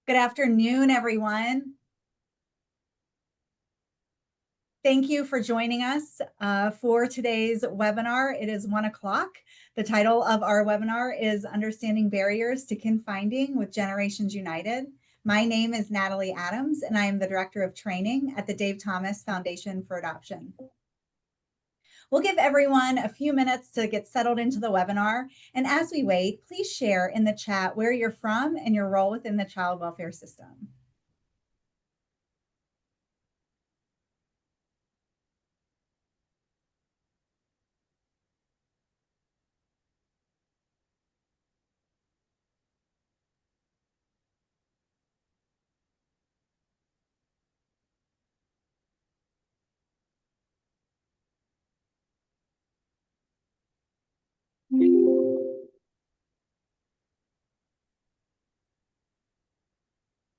Good afternoon, everyone. Thank you for joining us for today's webinar. It is 1 o'clock. The title of our webinar is Understanding Barriers to Kin Finding with Generations United. My name is Natalie Adams, and I am the Director of Training at the Dave Thomas Foundation for Adoption. We'll give everyone a few minutes to get settled into the webinar. And as we wait, please share in the chat where you're from and your role within the child welfare system.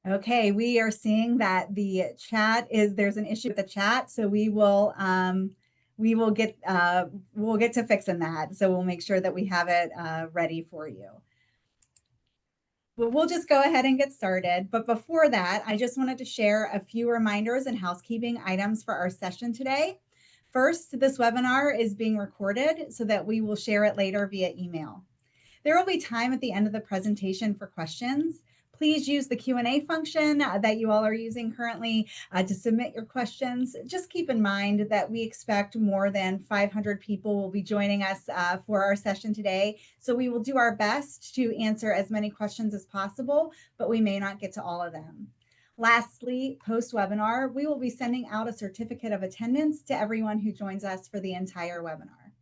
Okay, we are seeing that the chat there's an issue with the chat, so we'll get to fixing that. So we'll make sure that we have it ready for you. But we'll just go ahead and get started. But before that, I just wanted to share a few reminders and housekeeping items for our session today. First, this webinar is being recorded so that we will share it later via email. There will be time at the end of the presentation for questions. Please use the Q&A function that you all are using currently to submit your questions. Just keep in mind that we expect more than 500 people will be joining us for our session today. So we will do our best to answer as many questions as possible, but we may not get to all of them. Lastly, post-webinar, we will be sending out a certificate of attendance to everyone who joins us for the entire webinar.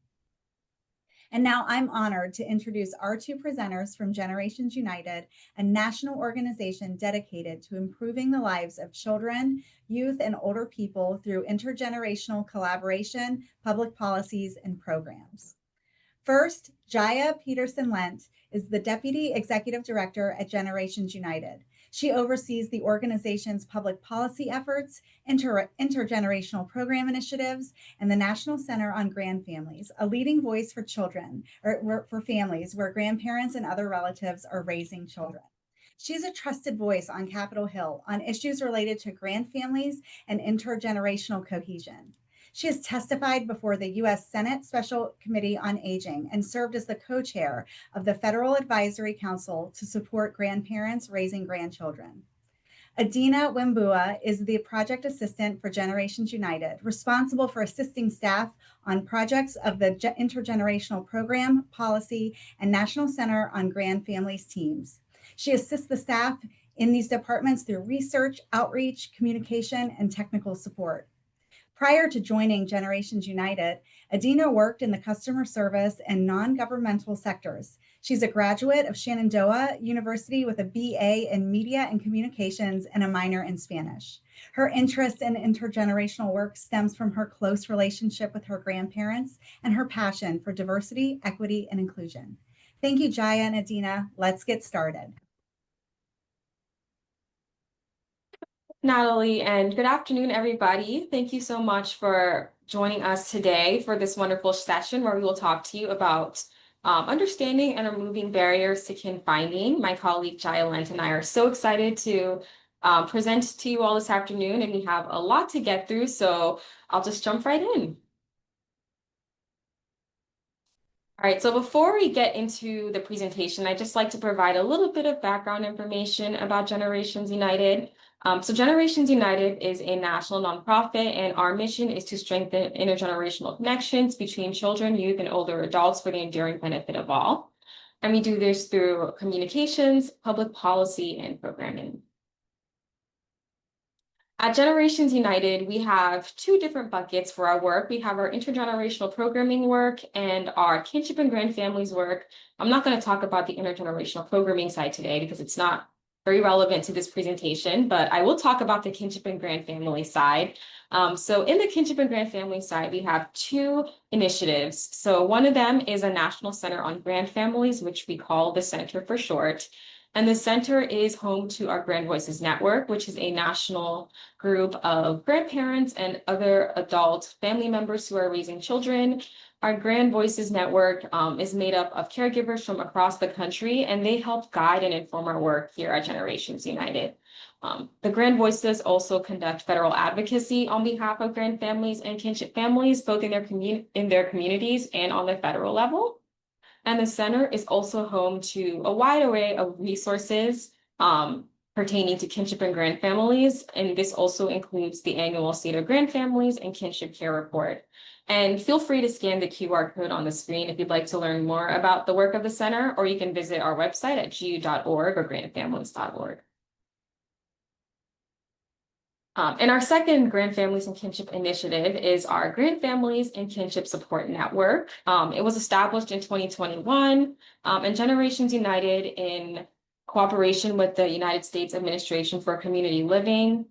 And now I'm honored to introduce our two presenters from Generations United, a national organization dedicated to improving the lives of children, youth, and older people through intergenerational collaboration, public policies, and programs. First, Jaya Peterson-Lent is the Deputy Executive Director at Generations United. She oversees the organization's public policy efforts, intergenerational program initiatives, and the National Center on Grandfamilies, a leading voice for children or for families where grandparents and other relatives are raising children. She's a trusted voice on Capitol Hill on issues related to grandfamilies and intergenerational cohesion. She has testified before the U.S. Senate Special Committee on Aging and served as the co-chair of the Federal Advisory Council to support grandparents raising grandchildren. Adina Wembua is the project assistant for Generations United, responsible for assisting staff on projects of the Intergenerational Program, Policy, and National Center on Grandfamilies teams. She assists the staff in these departments through research, outreach, communication, and technical support. Prior to joining Generations United, Adina worked in the customer service and non-governmental sectors. She's a graduate of Shenandoah University with a BA in Media and Communications and a minor in Spanish. Her interest in intergenerational work stems from her close relationship with her grandparents and her passion for diversity, equity, and inclusion. Thank you, Jaya and Adina. Let's get started. Natalie, and good afternoon, everybody. Thank you so much for joining us today for this wonderful session where we will talk to you about understanding and removing barriers to kin finding. My colleague Jaya Lent and I are so excited to present to you all this afternoon, and we have a lot to get through, so I'll just jump right in. All right, so before we get into the presentation, I'd just like to provide a little bit of background information about Generations United. So Generations United is a national nonprofit, and our mission is to strengthen intergenerational connections between children, youth, and older adults for the enduring benefit of all. And we do this through communications, public policy, and programming. At Generations United, we have two different buckets for our work. We have our intergenerational programming work and our kinship and grandfamilies work. I'm not going to talk about the intergenerational programming side today because it's not very relevant to this presentation, but I will talk about the kinship and grandfamily side. So in the kinship and grandfamily side, we have two initiatives. So one of them is a National Center on Grandfamilies, which we call the Center for short. And the center is home to our Grand Voices Network, which is a national group of grandparents and other adult family members who are raising children. Our Grand Voices Network is made up of caregivers from across the country, and they help guide and inform our work here at Generations United. The Grand Voices also conduct federal advocacy on behalf of grand families and kinship families, both in their communities and on the federal level. And the center is also home to a wide array of resources pertaining to kinship and grand families. And this also includes the annual State of Grand Families and Kinship Care Report. And feel free to scan the QR code on the screen if you'd like to learn more about the work of the center, or you can visit our website at gu.org or grandfamilies.org. And our second Grand Families and Kinship initiative is our Grand Families and Kinship Support Network. It was established in 2021, and Generations United, in cooperation with the United States Administration for Community Living,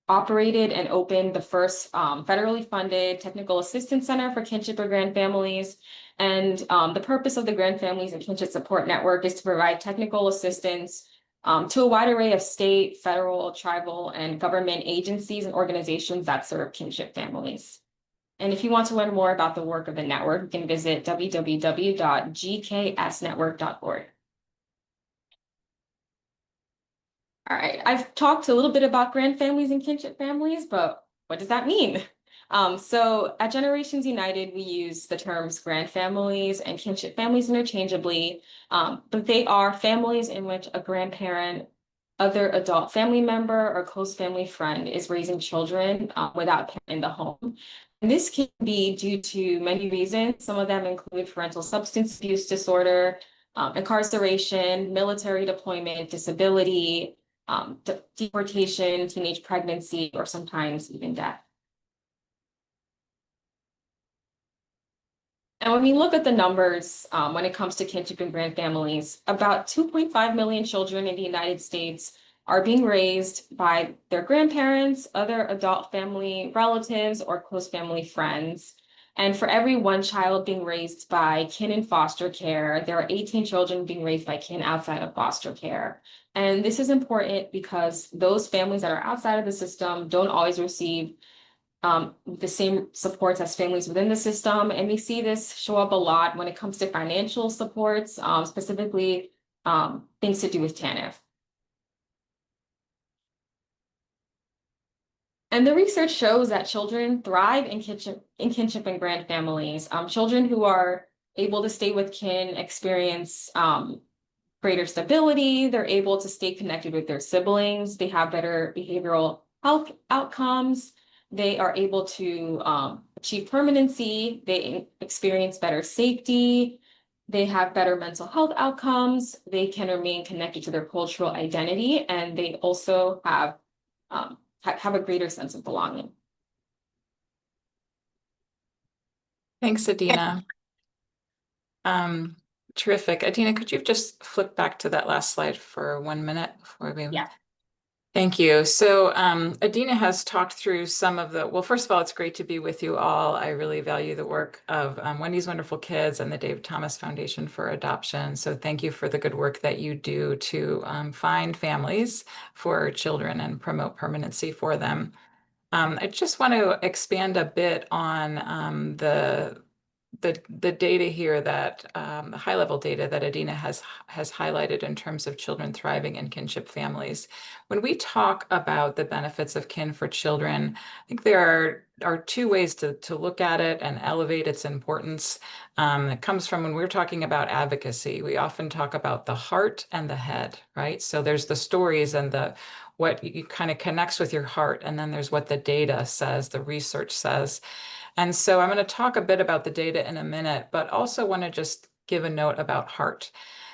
operated and opened the first federally funded technical assistance center for kinship or grand families. And the purpose of the Grand Families and Kinship Support Network is to provide technical assistance to a wide array of state, federal, tribal, and government agencies and organizations that serve kinship families. And if you want to learn more about the work of the network, you can visit www.gksnetwork.org. All right, I've talked a little bit about grand families and kinship families, but what does that mean? So at Generations United, we use the terms grand families and kinship families interchangeably, but they are families in which a grandparent, other adult family member, or close family friend is raising children without a parent in the home. And this can be due to many reasons. Some of them include parental substance abuse disorder, incarceration, military deployment, disability, deportation, teenage pregnancy, or sometimes even death. And when we look at the numbers, when it comes to kinship and grand families, about 2.5 million children in the United States are being raised by their grandparents, other adult family relatives, or close family friends. And for every one child being raised by kin in foster care, there are 18 children being raised by kin outside of foster care. And this is important because those families that are outside of the system don't always receive the same supports as families within the system. And we see this show up a lot when it comes to financial supports, specifically things to do with TANF. And the research shows that children thrive in kinship and grand families. Children who are able to stay with kin experience greater stability. They're able to stay connected with their siblings. They have better behavioral health outcomes. They are able to achieve permanency. They experience better safety. They have better mental health outcomes. They can remain connected to their cultural identity, and they also have a greater sense of belonging. Thanks, Adina. Terrific. Adina, could you just flip back to that last slide for 1 minute before we... Yeah. Thank you. So Adina has talked through some of the, well, first of all, it's great to be with you all. I really value the work of Wendy's Wonderful Kids and the Dave Thomas Foundation for Adoption. So thank you for the good work that you do to find families for children and promote permanency for them. I just want to expand a bit on the data here, that the high level data that Adina has highlighted in terms of children thriving in kinship families. When we talk about the benefits of kin for children, I think there are two ways to look at it and elevate its importance. It comes from when we're talking about advocacy, we often talk about the heart and the head, right? So there's the stories and what you kind of connects with your heart, and then there's what the data says, the research says. And so I'm going to talk a bit about the data in a minute, but also want to just give a note about heart.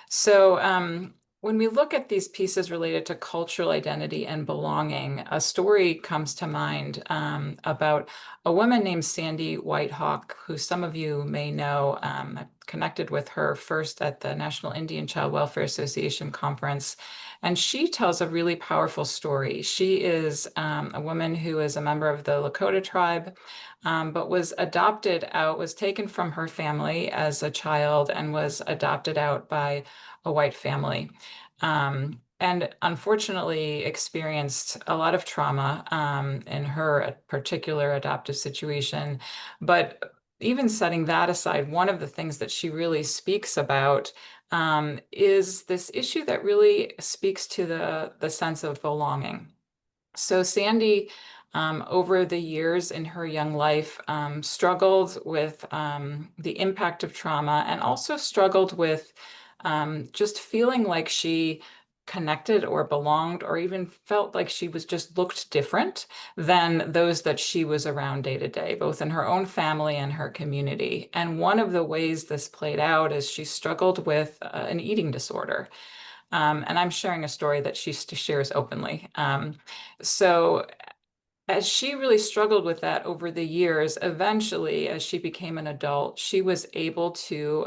So when we look at these pieces related to cultural identity and belonging, a story comes to mind about a woman named Sandy Whitehawk, who some of you may know. I've connected with her first at the National Indian Child Welfare Association conference. And she tells a really powerful story. She is a woman who is a member of the Lakota tribe, but was adopted out, was taken from her family as a child and was adopted out by a white family. And unfortunately experienced a lot of trauma in her particular adoptive situation. But even setting that aside, one of the things that she really speaks about is this issue that really speaks to the sense of belonging. So Sandy, over the years in her young life, struggled with the impact of trauma and also struggled with just feeling like she connected or belonged or even felt like she was just looked different than those that she was around day to day, both in her own family and her community. And one of the ways this played out is she struggled with an eating disorder. And I'm sharing a story that she shares openly. So as she really struggled with that over the years, eventually, as she became an adult, she was able to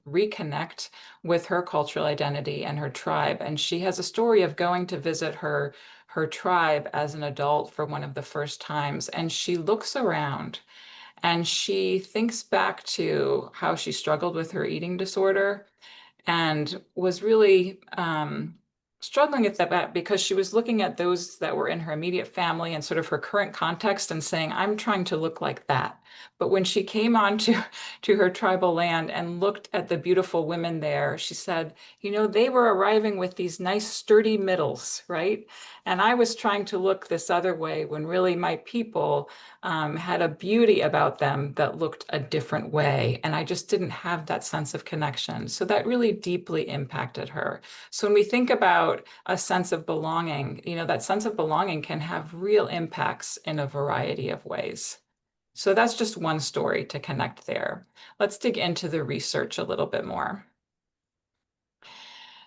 reconnect with her cultural identity and her tribe. And she has a story of going to visit her tribe as an adult for one of the first times. And she looks around and she thinks back to how she struggled with her eating disorder and was really struggling at that because she was looking at those that were in her immediate family and sort of her current context and saying, I'm trying to look like that. But when she came on to her tribal land and looked at the beautiful women there, she said, you know, they were arriving with these nice sturdy middles, right? And I was trying to look this other way when really my people had a beauty about them that looked a different way. And I just didn't have that sense of connection. So that really deeply impacted her. So when we think about a sense of belonging, you know, that sense of belonging can have real impacts in a variety of ways. So that's just one story to connect there. Let's dig into the research a little bit more.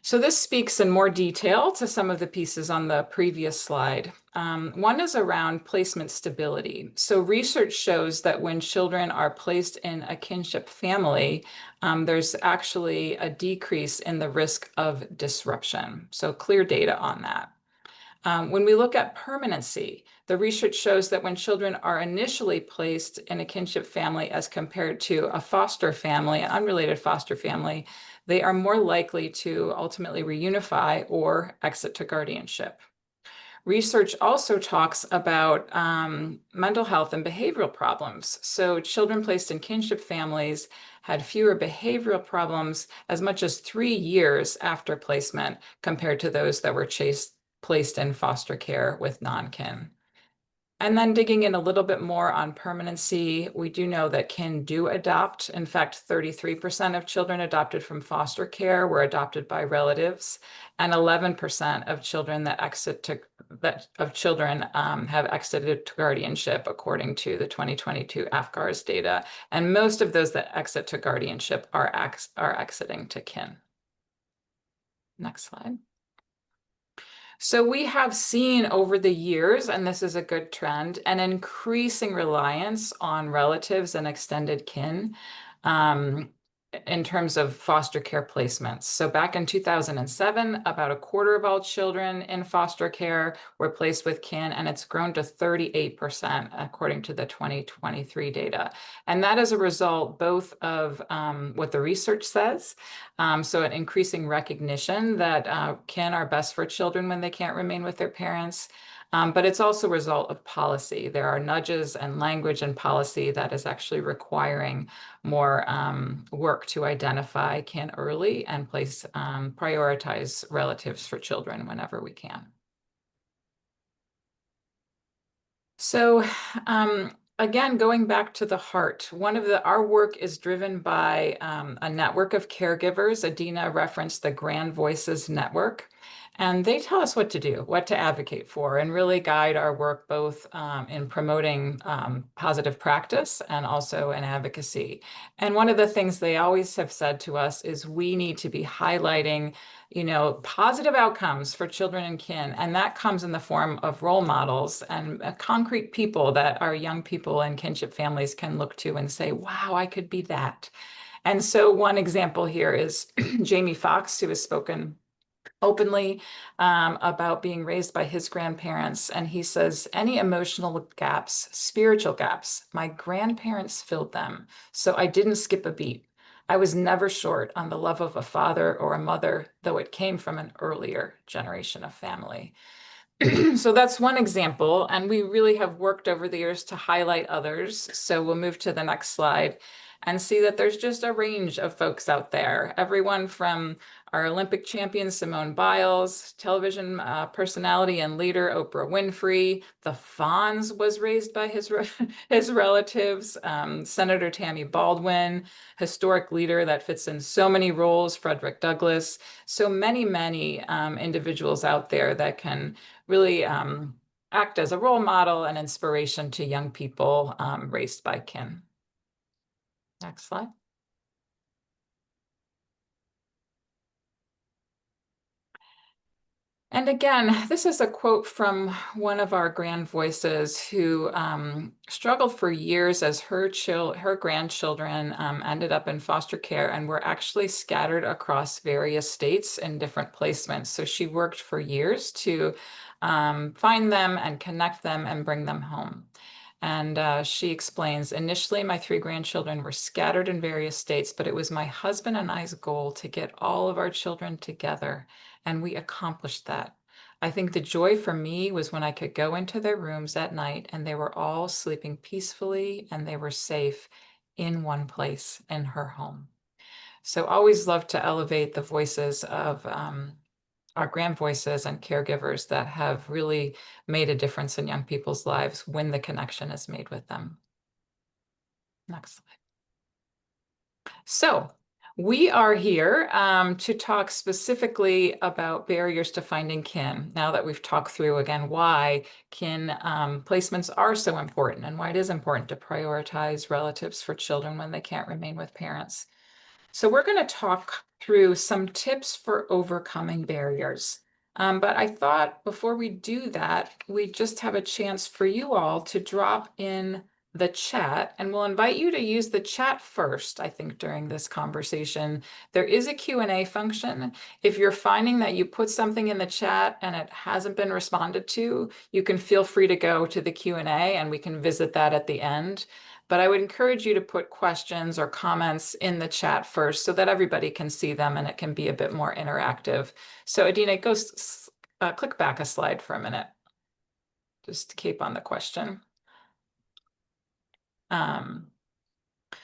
So this speaks in more detail to some of the pieces on the previous slide. One is around placement stability. So research shows that when children are placed in a kinship family, there's actually a decrease in the risk of disruption. So clear data on that. When we look at permanency, the research shows that when children are initially placed in a kinship family as compared to a foster family, an unrelated foster family, they are more likely to ultimately reunify or exit to guardianship. Research also talks about mental health and behavioral problems. So children placed in kinship families had fewer behavioral problems as much as 3 years after placement compared to those that were placed in foster care with non-kin. And then digging in a little bit more on permanency, we do know that kin do adopt. In fact, 33% of children adopted from foster care were adopted by relatives, and 11% of children have exited to guardianship, according to the 2022 AFGARS data. And most of those that exit to guardianship are exiting to kin. Next slide. So we have seen over the years, and this is a good trend, an increasing reliance on relatives and extended kin in terms of foster care placements. So back in 2007, about a quarter of all children in foster care were placed with kin, and it's grown to 38% according to the 2023 data. And that is a result both of what the research says, so an increasing recognition that kin are best for children when they can't remain with their parents. But it's also a result of policy. There are nudges and language and policy that is actually requiring more work to identify kin early and prioritize relatives for children whenever we can. So again, going back to the heart, our work is driven by a network of caregivers. Adina referenced the Grand Voices Network. And they tell us what to do, what to advocate for, and really guide our work both in promoting positive practice and also in advocacy. And one of the things they always have said to us is we need to be highlighting, you know, positive outcomes for children and kin. And that comes in the form of role models and concrete people that our young people and kinship families can look to and say, wow, I could be that. And so one example here is Jamie Foxx, who has spoken openly about being raised by his grandparents. And he says, any emotional gaps, spiritual gaps, my grandparents filled them. So I didn't skip a beat. I was never short on the love of a father or a mother, though it came from an earlier generation of family. So that's one example, and we really have worked over the years to highlight others. So we'll move to the next slide and see that there's just a range of folks out there. Everyone from our Olympic champion Simone Biles, television personality and leader Oprah Winfrey. The Fonz was raised by his relatives. Senator Tammy Baldwin, historic leader that fits in so many roles. Frederick Douglass. So many individuals out there that can really act as a role model and inspiration to young people raised by kin. Next slide. And again, this is a quote from one of our grand voices who struggled for years as her grandchildren ended up in foster care and were actually scattered across various states in different placements. So she worked for years to find them and connect them and bring them home. And she explains, initially, my 3 grandchildren were scattered in various states, but it was my husband and I's goal to get all of our children together. And we accomplished that. I think the joy for me was when I could go into their rooms at night and they were all sleeping peacefully and they were safe in one place in her home. So always love to elevate the voices of our grand voices and caregivers that have really made a difference in young people's lives when the connection is made with them. Next slide. So we are here to talk specifically about barriers to finding kin. Now that we've talked through again why kin placements are so important and why it is important to prioritize relatives for children when they can't remain with parents. So we're going to talk through some tips for overcoming barriers. But I thought before we do that, we just have a chance for you all to drop in the chat, and we'll invite you to use the chat first, I think, during this conversation. There is a Q&A function. If you're finding that you put something in the chat and it hasn't been responded to, you can feel free to go to the Q&A and we can visit that at the end. But I would encourage you to put questions or comments in the chat first so that everybody can see them and it can be a bit more interactive. So Adina, go click back a slide for a minute, just to keep on the question.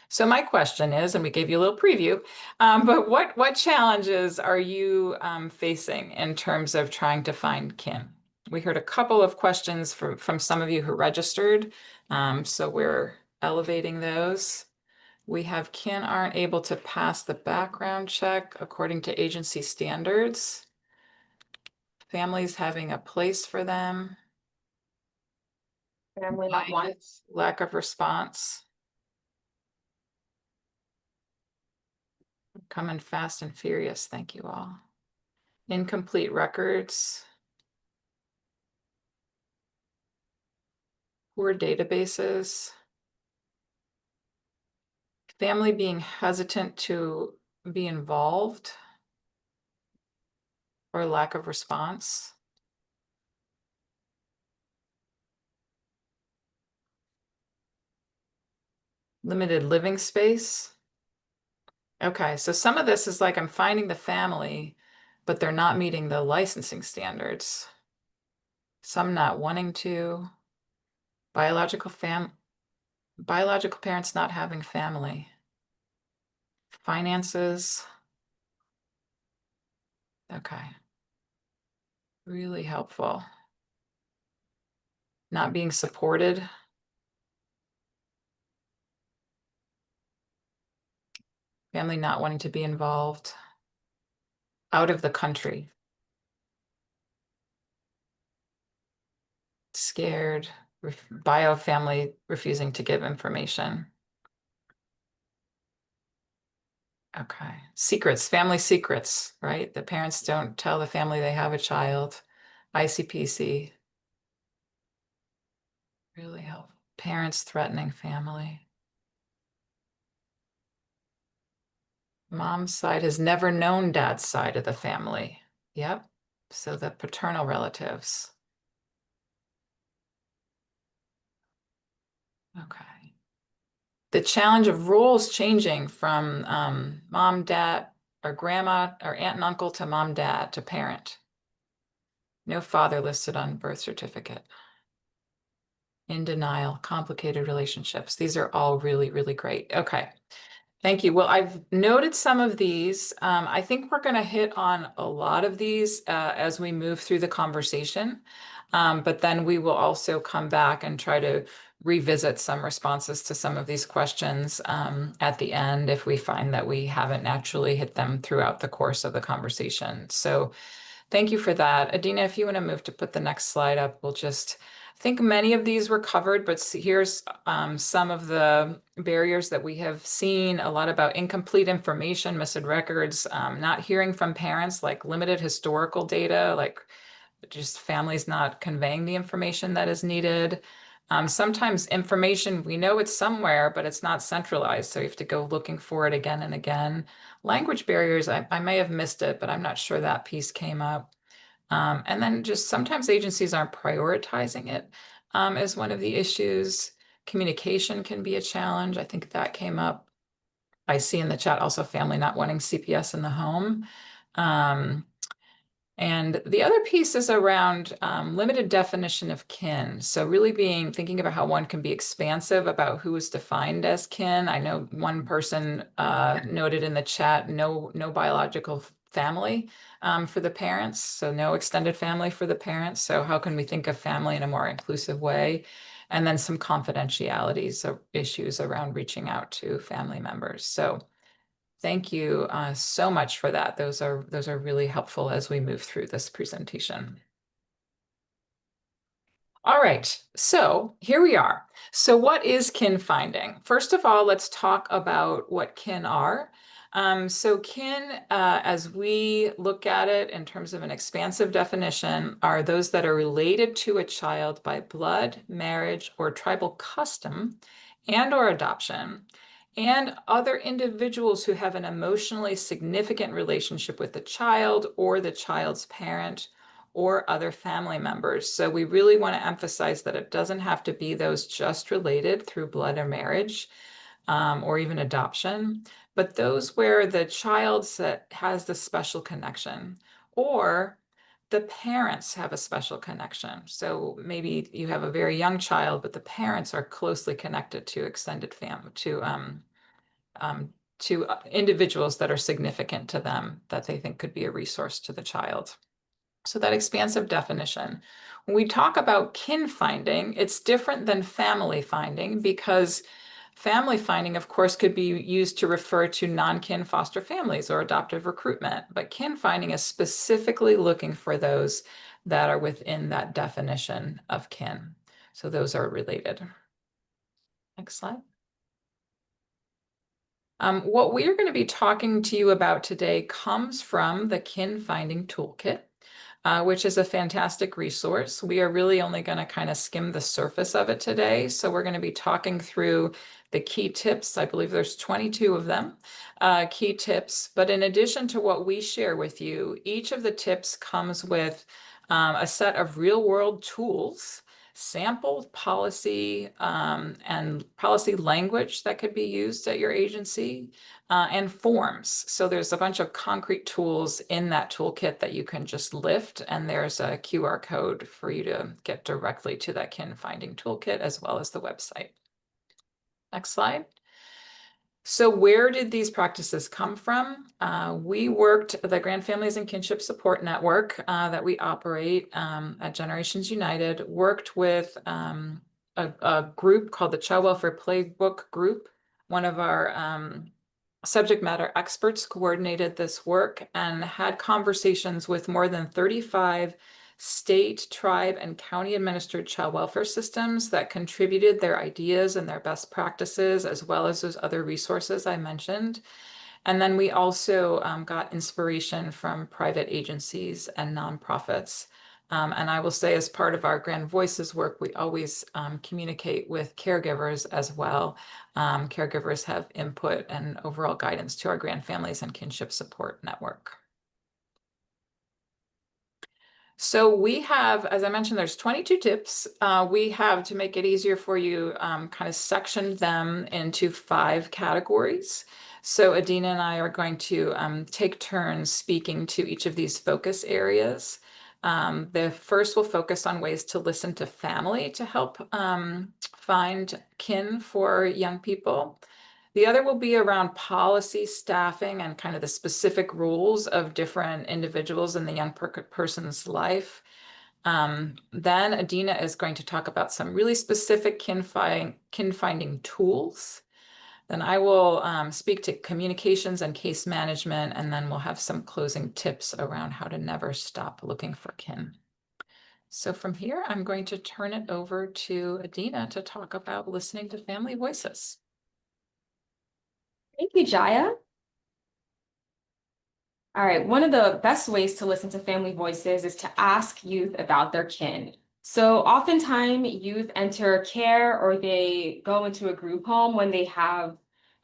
So my question is, and we gave you a little preview, but what challenges are you facing in terms of trying to find kin? We heard a couple of questions from some of you who registered, so we're elevating those. We have kin aren't able to pass the background check according to agency standards. Families having a place for them. Family not wanted. Lack of response. Coming fast and furious, thank you all. Incomplete records. Poor databases. Family being hesitant to be involved or lack of response. Limited living space. Okay, so some of this is like I'm finding the family, but they're not meeting the licensing standards. Some not wanting to. Biological parents not having family. Finances. Okay. Really helpful. Not being supported. Family not wanting to be involved. Out of the country. Scared. Bio family refusing to give information. Okay. Secrets, family secrets, right? The parents don't tell the family they have a child. ICPC. Really helpful. Parents threatening family. Mom's side has never known dad's side of the family. Yep. So the paternal relatives. Okay. The challenge of roles changing from mom, dad, or grandma, or aunt and uncle to mom, dad, to parent. No father listed on birth certificate. In denial, complicated relationships. These are all really, really great. Okay. Thank you. Well, I've noted some of these. I think we're going to hit on a lot of these as we move through the conversation. But then we will also come back and try to revisit some responses to some of these questions at the end if we find that we haven't naturally hit them throughout the course of the conversation. So thank you for that. Adina, if you want to move to put the next slide up, we'll just, I think many of these were covered, but here's some of the barriers that we have seen, a lot about incomplete information, missing records, not hearing from parents, like limited historical data, like just families not conveying the information that is needed. Sometimes information, we know it's somewhere, but it's not centralized. So you have to go looking for it again and again. Language barriers, I may have missed it, but I'm not sure that piece came up. And then just sometimes agencies aren't prioritizing it as one of the issues. Communication can be a challenge. I think that came up. I see in the chat also family not wanting CPS in the home. And the other piece is around limited definition of kin. So really thinking about how one can be expansive about who is defined as kin. I know one person noted in the chat, no biological family for the parents. So no extended family for the parents. So how can we think of family in a more inclusive way? And then some confidentiality, so issues around reaching out to family members. So thank you so much for that. Those are really helpful as we move through this presentation. All right, so here we are. So what is kin finding? First of all, let's talk about what kin are. So kin, as we look at it in terms of an expansive definition, are those that are related to a child by blood, marriage, or tribal custom and or adoption, and other individuals who have an emotionally significant relationship with the child or the child's parent or other family members. So we really want to emphasize that it doesn't have to be those just related through blood or marriage or even adoption, but those where the child has the special connection or the parents have a special connection. So maybe you have a very young child, but the parents are closely connected to extended family, to individuals that are significant to them that they think could be a resource to the child. So that expansive definition. When we talk about kin finding, it's different than family finding because family finding, of course, could be used to refer to non-kin foster families or adoptive recruitment, but kin finding is specifically looking for those that are within that definition of kin. So those are related. Next slide. What we are going to be talking to you about today comes from the Kin Finding Toolkit, which is a fantastic resource. We are really only going to kind of skim the surface of it today. So we're going to be talking through the key tips. I believe there's 22 of them, key tips. But in addition to what we share with you, each of the tips comes with a set of real world tools, sample policy and policy language that could be used at your agency, and forms. So there's a bunch of concrete tools in that toolkit that you can just lift, and there's a QR code for you to get directly to that kin finding toolkit as well as the website. Next slide. So where did these practices come from? We worked, the Grand Families and Kinship Support Network that we operate at Generations United, worked with a group called the Child Welfare Playbook Group. One of our subject matter experts coordinated this work and had conversations with more than 35 state, tribe, and county administered child welfare systems that contributed their ideas and their best practices, as well as those other resources I mentioned. And then we also got inspiration from private agencies and nonprofits And I will say, as part of our Grand Voices work, we always communicate with caregivers as well. Caregivers have input and overall guidance to our Grand Families and Kinship Support Network. So we have, as I mentioned, there's 22 tips. We have, to make it easier for you, kind of sectioned them into 5 categories. So Adina and I are going to take turns speaking to each of these focus areas. The first will focus on ways to listen to family to help find kin for young people. The other will be around policy, staffing, and kind of the specific rules of different individuals in the young person's life. Then Adina is going to talk about some really specific kin finding tools. Then I will speak to communications and case management, and then we'll have some closing tips around how to never stop looking for kin. So from here, I'm going to turn it over to Adina to talk about listening to family voices. Thank you, Jaya. All right, one of the best ways to listen to family voices is to ask youth about their kin. So oftentimes youth enter care or they go into a group home when they have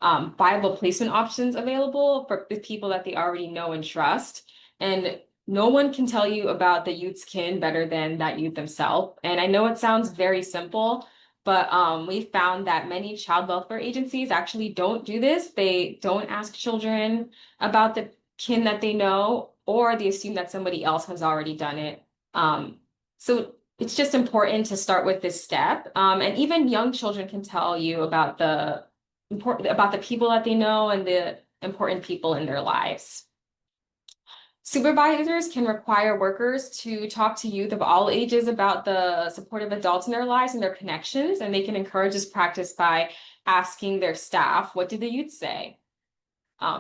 viable placement options available for the people that they already know and trust. And no one can tell you about the youth's kin better than that youth themselves. And I know it sounds very simple, but we found that many child welfare agencies actually don't do this. They don't ask children about the kin that they know, or they assume that somebody else has already done it. So it's just important to start with this step. And even young children can tell you about the people that they know and the important people in their lives. Supervisors can require workers to talk to youth of all ages about the supportive adults in their lives and their connections, and they can encourage this practice by asking their staff, what did the youth say?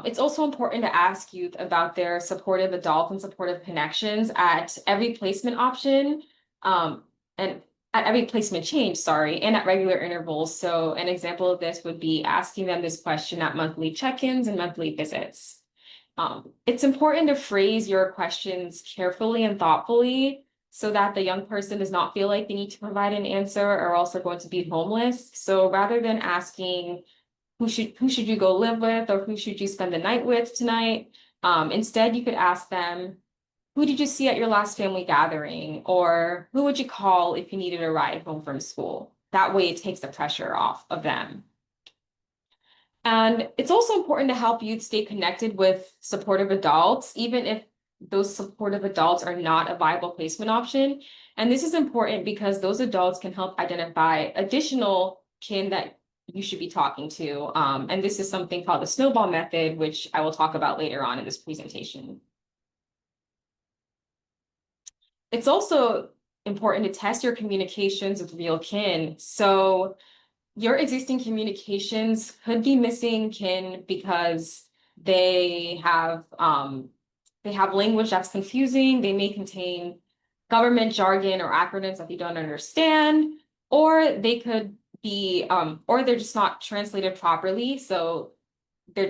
It's also important to ask youth about their supportive adult and supportive connections at every placement option, and at every placement change, sorry, and at regular intervals. So an example of this would be asking them this question at monthly check-ins and monthly visits. It's important to phrase your questions carefully and thoughtfully so that the young person does not feel like they need to provide an answer or else they're going to be homeless. So rather than asking, who should you go live with, or who should you spend the night with tonight? Instead, you could ask them, who did you see at your last family gathering? Or who would you call if you needed a ride home from school? That way it takes the pressure off of them. And it's also important to help youth stay connected with supportive adults, even if those supportive adults are not a viable placement option. And this is important because those adults can help identify additional kin that you should be talking to. And this is something called the snowball method, which I will talk about later on in this presentation. It's also important to test your communications with real kin. So your existing communications could be missing kin because they have language that's confusing. They may contain government jargon or acronyms that you don't understand, or they could be, or they're just not translated properly. So they're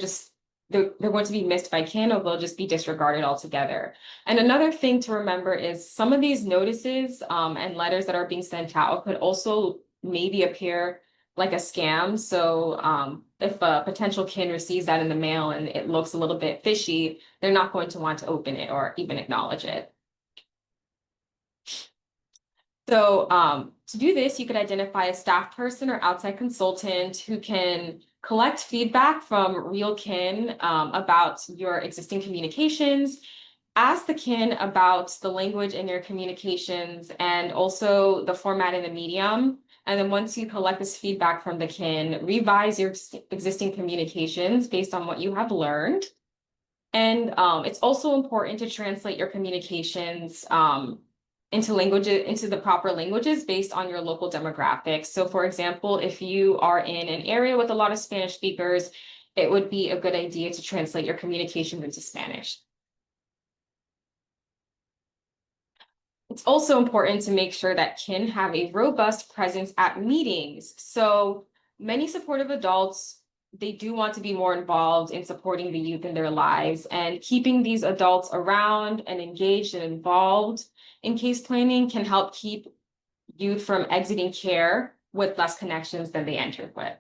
going to be missed by kin, or they'll just be disregarded altogether. And another thing to remember is some of these notices and letters that are being sent out could also maybe appear like a scam. So if a potential kin receives that in the mail and it looks a little bit fishy, they're not going to want to open it or even acknowledge it. So to do this, you could identify a staff person or outside consultant who can collect feedback from real kin about your existing communications, ask the kin about the language in your communications and also the format and the medium. And then once you collect this feedback from the kin, revise your existing communications based on what you have learned. And it's also important to translate your communications into the proper languages based on your local demographics. So for example, if you are in an area with a lot of Spanish speakers, it would be a good idea to translate your communications into Spanish. It's also important to make sure that kin have a robust presence at meetings. So many supportive adults they do want to be more involved in supporting the youth in their lives, and keeping these adults around and engaged and involved in case planning can help keep youth from exiting care with less connections than they entered with.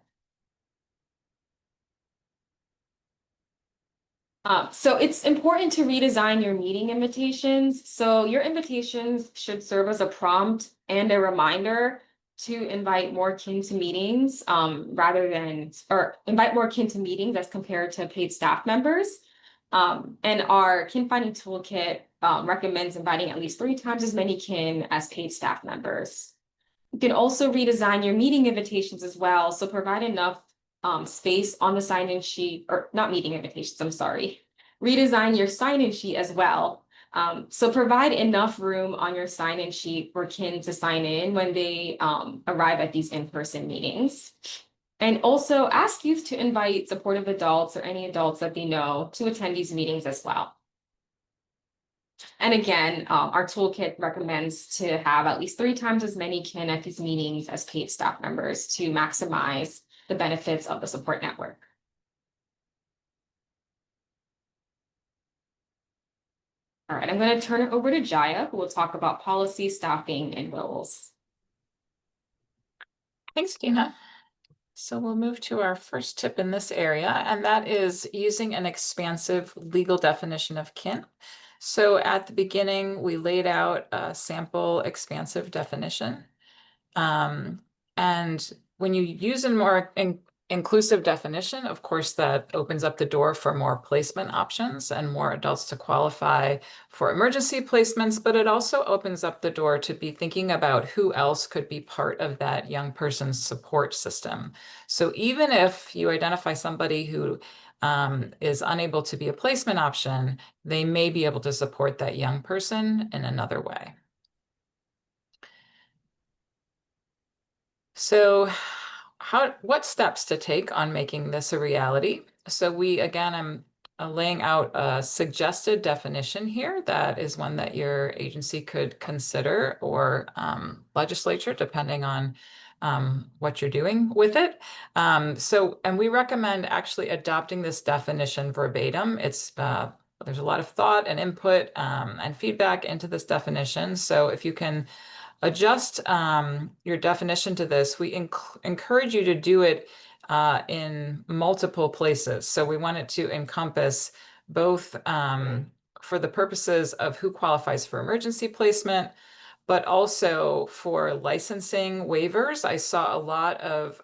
So it's important to redesign your meeting invitations. So your invitations should serve as a prompt and a reminder to invite more kin to meetings, or invite more kin to meetings as compared to paid staff members. And our kin finding toolkit recommends inviting at least 3 times as many kin as paid staff members. You can also redesign your meeting invitations as well. So provide enough space on the sign-in sheet, or not meeting invitations, I'm sorry. Redesign your sign-in sheet as well. So provide enough room on your sign-in sheet for kin to sign in when they arrive at these in-person meetings. And also ask youth to invite supportive adults or any adults that they know to attend these meetings as well. And again, our toolkit recommends to have at least 3 times as many kin at these meetings as paid staff members to maximize the benefits of the support network. All right, I'm going to turn it over to Jaya, who will talk about policy, staffing, and roles. Thanks, Dina. So we'll move to our first tip in this area, and that is using an expansive legal definition of kin. So at the beginning, we laid out a sample expansive definition. And when you use a more inclusive definition, of course, that opens up the door for more placement options and more adults to qualify for emergency placements, but it also opens up the door to be thinking about who else could be part of that young person's support system. So even if you identify somebody who is unable to be a placement option, they may be able to support that young person in another way. So what steps to take on making this a reality? So I'm laying out a suggested definition here. That is one that your agency could consider, or legislature, depending on what you're doing with it. And we recommend actually adopting this definition verbatim. There's a lot of thought and input and feedback into this definition. So if you can adjust your definition to this, we encourage you to do it in multiple places. So we want it to encompass both for the purposes of who qualifies for emergency placement, but also for licensing waivers. I saw a lot of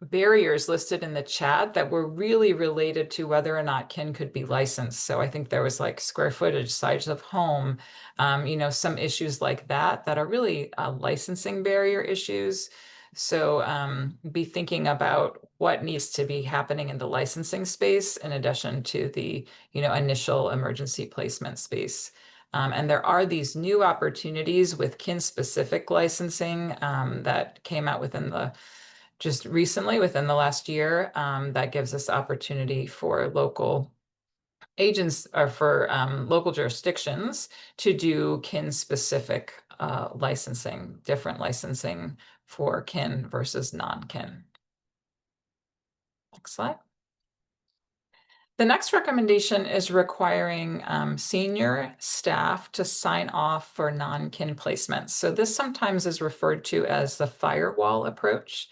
barriers listed in the chat that were really related to whether or not kin could be licensed. So I think there was like square footage, size of home, some issues like that are really licensing barrier issues. So be thinking about what needs to be happening in the licensing space in addition to the, initial emergency placement space. And there are these new opportunities with kin-specific licensing that came out just recently within the last year, that gives us opportunity for local agents or for local jurisdictions to do kin-specific licensing, different licensing for kin versus non-kin. Next slide. The next recommendation is requiring senior staff to sign off for non-kin placements. So this sometimes is referred to as the firewall approach.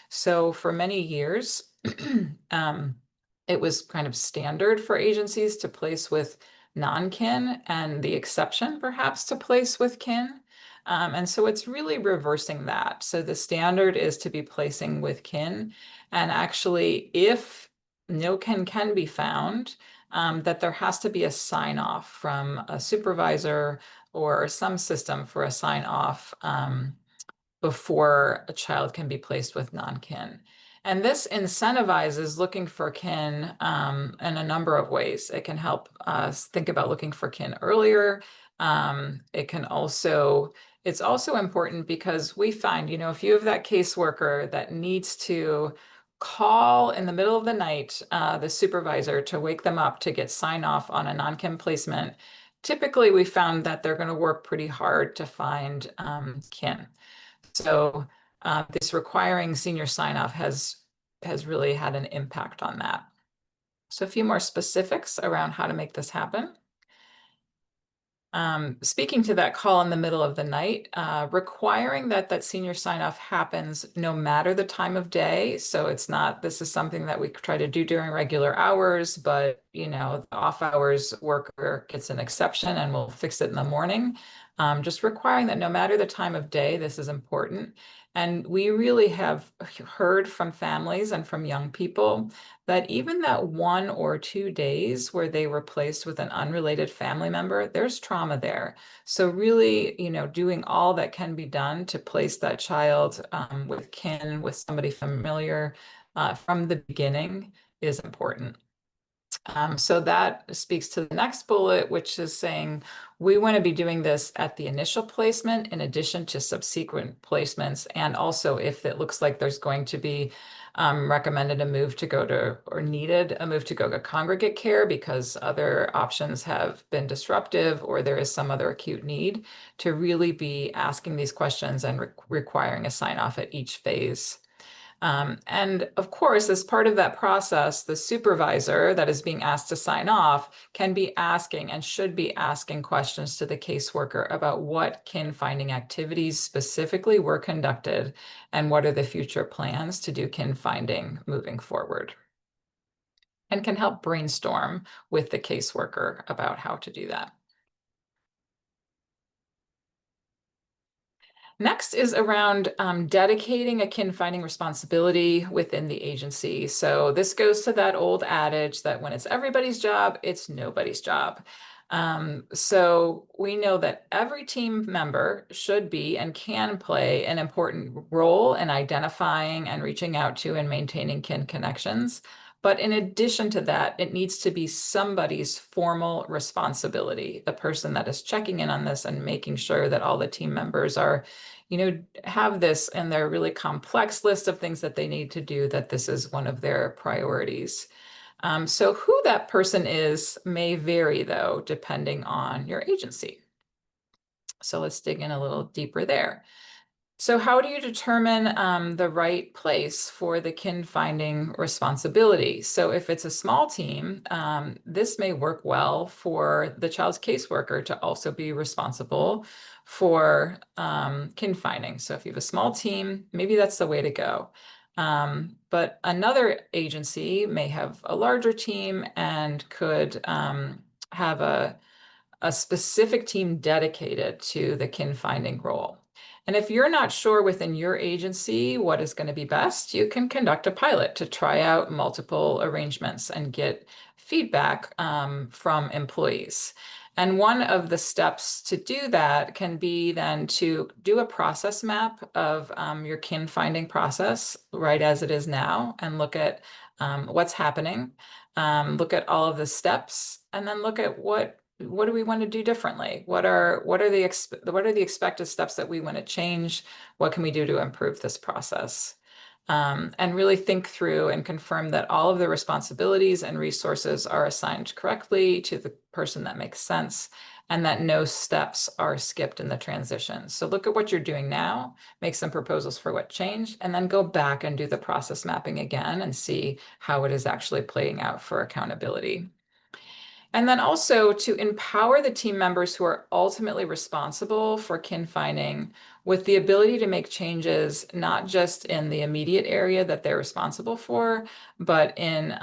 So for many years, it was kind of standard for agencies to place with non-kin, and the exception perhaps to place with kin. And so it's really reversing that. So the standard is to be placing with kin. And actually, if no kin can be found, that there has to be a sign off from a supervisor or some system for a sign off before a child can be placed with non-kin. And this incentivizes looking for kin in a number of ways. It can help us think about looking for kin earlier. It's also important because we find, if you have that caseworker that needs to call in the middle of the night, the supervisor, to wake them up to get sign off on a non-kin placement, typically we found that they're going to work pretty hard to find kin. So this requiring senior sign-off has has really had an impact on that. So a few more specifics around how to make this happen. Speaking to that call in the middle of the night, requiring that senior sign off happens no matter the time of day. So it's not, this is something that we try to do during regular hours, but the off hours worker gets an exception and we'll fix it in the morning. Just requiring that no matter the time of day, this is important. And we really have heard from families and from young people that even that 1 or 2 days where they were placed with an unrelated family member, there's trauma there. So really, doing all that can be done to place that child with kin, with somebody familiar from the beginning is important. So that speaks to the next bullet, which is saying we want to be doing this at the initial placement in addition to subsequent placements. And also if it looks like there's going to be recommended a move to go to, or needed a move to go to congregate care because other options have been disruptive or there is some other acute need, to really be asking these questions and requiring a sign off at each phase. And of course, as part of that process, the supervisor that is being asked to sign off can be asking and should be asking questions to the caseworker about what kin finding activities specifically were conducted and what are the future plans to do kin finding moving forward. And can help brainstorm with the caseworker about how to do that. Next is around dedicating a kin finding responsibility within the agency. So this goes to that old adage that when it's everybody's job, it's nobody's job. So we know that every team member should be and can play an important role in identifying and reaching out to and maintaining kin connections. But in addition to that, it needs to be somebody's formal responsibility, the person that is checking in on this and making sure that all the team members are, have this in their really complex list of things that they need to do, that this is one of their priorities. So who that person is may vary, though, depending on your agency. So let's dig in a little deeper there. So how do you determine the right place for the kin finding responsibility? So if it's a small team, this may work well for the child's caseworker to also be responsible for kin finding. So if you have a small team, maybe that's the way to go. But another agency may have a larger team and could have a specific team dedicated to the kin finding role. And if you're not sure within your agency what is going to be best, you can conduct a pilot to try out multiple arrangements and get feedback from employees. And one of the steps to do that can be then to do a process map of your kin finding process right as it is now, and look at what's happening, look at all of the steps, and then look at what do we want to do differently? What are the expected steps that we want to change? What can we do to improve this process? And really think through and confirm that all of the responsibilities and resources are assigned correctly to the person that makes sense, and that no steps are skipped in the transition. So look at what you're doing now, make some proposals for what changed, and then go back and do the process mapping again and see how it is actually playing out for accountability. And then also to empower the team members who are ultimately responsible for kin finding with the ability to make changes, not just in the immediate area that they're responsible for, but in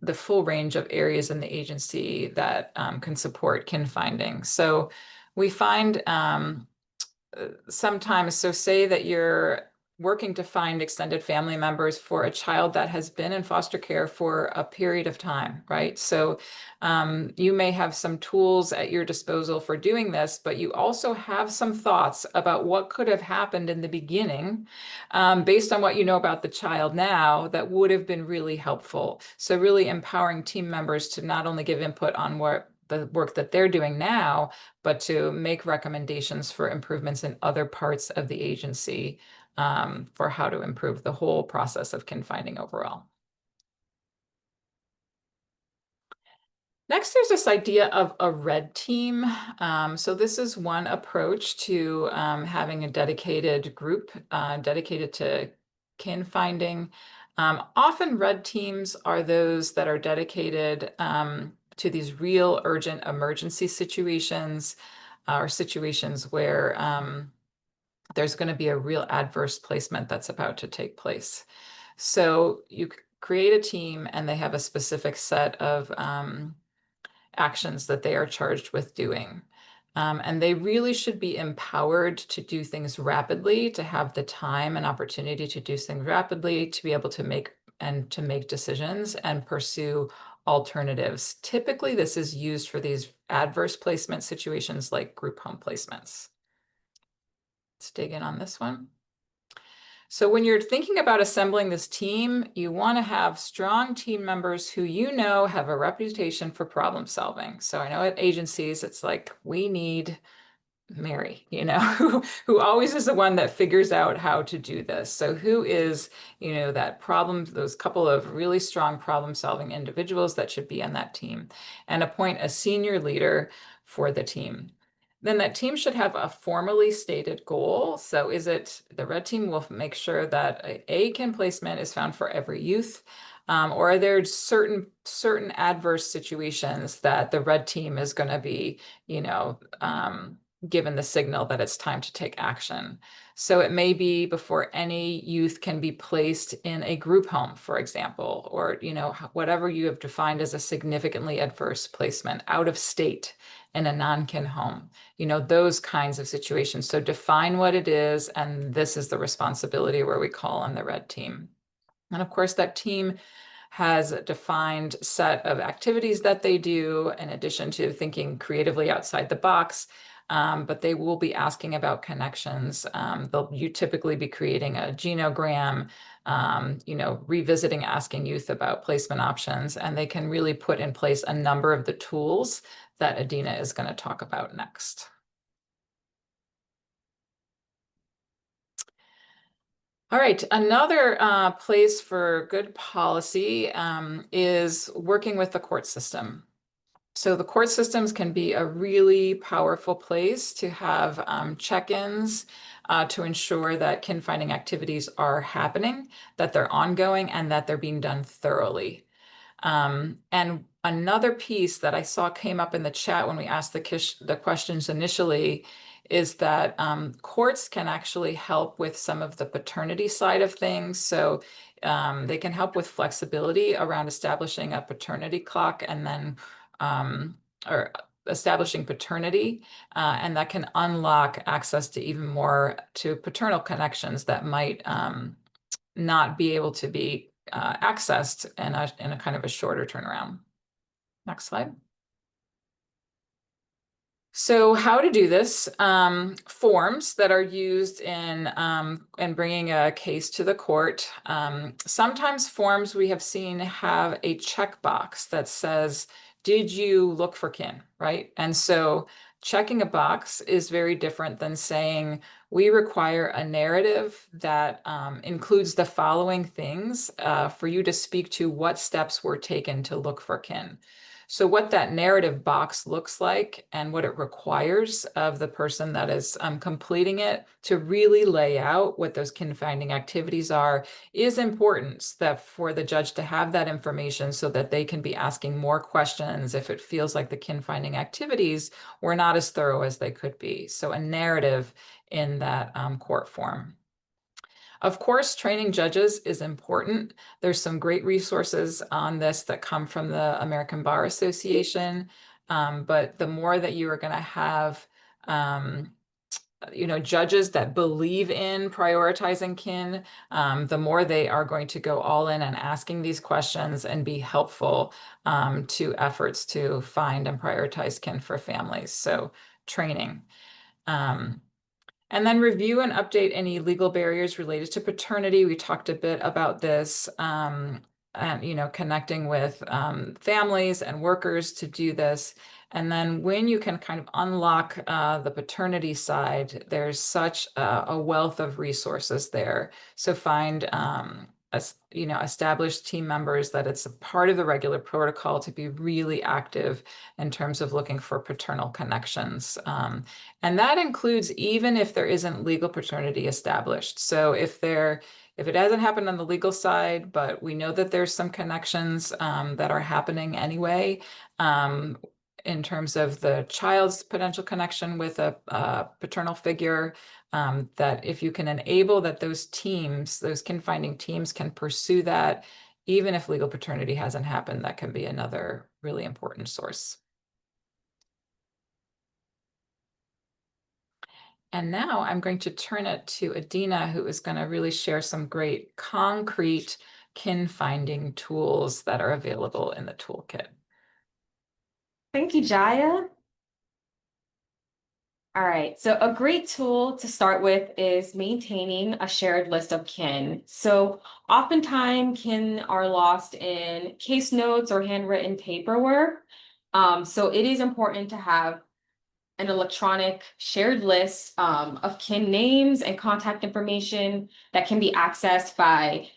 the full range of areas in the agency that can support kin finding. So we find sometimes, so say that you're working to find extended family members for a child that has been in foster care for a period of time, right? So you may have some tools at your disposal for doing this, but you also have some thoughts about what could have happened in the beginning based on what you know about the child now that would have been really helpful. So really empowering team members to not only give input on what the work that they're doing now, but to make recommendations for improvements in other parts of the agency for how to improve the whole process of kin finding overall. Next, there's this idea of a red team. So this is one approach to having a dedicated group dedicated to kin finding. Often red teams are those that are dedicated to these real urgent emergency situations or situations where there's going to be a real adverse placement that's about to take place. So you create a team and they have a specific set of actions that they are charged with doing. And they really should be empowered to do things rapidly, to have the time and opportunity to do things rapidly, to be able to make decisions and pursue alternatives. Typically, this is used for these adverse placement situations like group home placements. Let's dig in on this one. So when you're thinking about assembling this team, you want to have strong team members who you know have a reputation for problem solving. So I know at agencies, it's like, we need Mary, who always is the one that figures out how to do this. So who is, that problem, those couple of really strong problem solving individuals that should be on that team, and appoint a senior leader for the team. Then that team should have a formally stated goal. So the red team will make sure that a KIN placement is found for every youth, or are there certain adverse situations that the red team is going to be, given the signal that it's time to take action. So it may be before any youth can be placed in a group home, for example, or whatever you have defined as a significantly adverse placement out of state in a non-KIN home, those kinds of situations. So define what it is, and this is the responsibility where we call on the red team. And of course, that team has a defined set of activities that they do in addition to thinking creatively outside the box. But they will be asking about connections. You typically be creating a genogram, revisiting asking youth about placement options, and they can really put in place a number of the tools that Adina is going to talk about next. All right, another place for good policy is working with the court system. So the court systems can be a really powerful place to have check-ins to ensure that kin finding activities are happening, that they're ongoing, and that they're being done thoroughly. And another piece that I saw came up in the chat when we asked the questions initially is that courts can actually help with some of the paternity side of things. So they can help with flexibility around establishing a paternity clock and then or establishing paternity, and that can unlock access to even more to paternal connections that might not be able to be accessed in a kind of a shorter turnaround. Next slide. So how to do this, forms that are used in bringing a case to the court. Sometimes forms we have seen have a checkbox that says, did you look for kin, right? And so checking a box is very different than saying, we require a narrative that includes the following things for you to speak to what steps were taken to look for kin. So what that narrative box looks like and what it requires of the person that is completing it to really lay out what those kin finding activities are is important, that for the judge to have that information so that they can be asking more questions if it feels like the kin finding activities were not as thorough as they could be. So a narrative in that court form. Of course, training judges is important. There's some great resources on this that come from the American Bar Association, but the more that you are going to have judges that believe in prioritizing kin, the more they are going to go all in and asking these questions and be helpful to efforts to find and prioritize kin for families. So training. And then review and update any legal barriers related to paternity. We talked a bit about this, and connecting with families and workers to do this. And then when you can kind of unlock the paternity side, there's such a wealth of resources there. So find established team members that it's a part of the regular protocol to be really active in terms of looking for paternal connections. And that includes even if there isn't legal paternity established. So if it hasn't happened on the legal side, but we know that there's some connections that are happening anyway, in terms of the child's potential connection with a paternal figure, that if you can enable that those teams, those kin-finding teams can pursue that, even if legal paternity hasn't happened, that can be another really important source. And now I'm going to turn it to Adina, who is going to really share some great concrete kin-finding tools that are available in the toolkit. Thank you, Jaya. All right, so a great tool to start with is maintaining a shared list of kin. So oftentimes kin are lost in case notes or handwritten paperwork. So it is important to have an electronic shared list of kin names and contact information that can be accessed by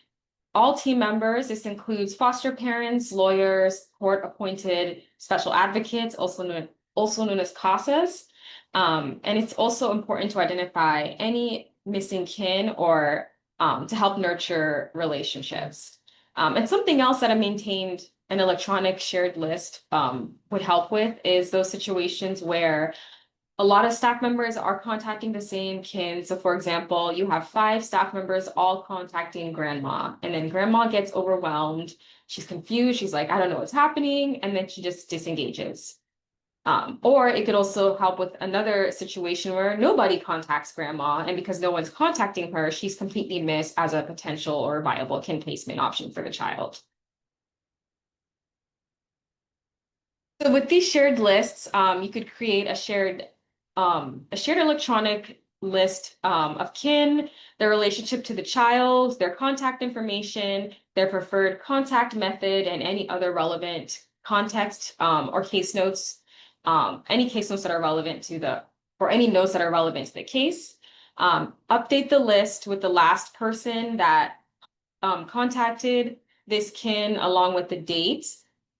all team members. This includes foster parents, lawyers, court-appointed special advocates, also known as CASAs. And it's also important to identify any missing kin or to help nurture relationships. And something else that I maintained an electronic shared list would help with is those situations where a lot of staff members are contacting the same kin. So for example, you have 5 staff members all contacting grandma, and then grandma gets overwhelmed. She's confused. She's like, I don't know what's happening. And then she just disengages. Or it could also help with another situation where nobody contacts grandma, and because no one's contacting her, she's completely missed as a potential or viable kin placement option for the child. So with these shared lists, you could create a shared electronic list of kin, their relationship to the child, their contact information, their preferred contact method, and any other relevant context or case notes, any case notes that are relevant to or any notes that are relevant to the case. Update the list with the last person that contacted this kin along with the date.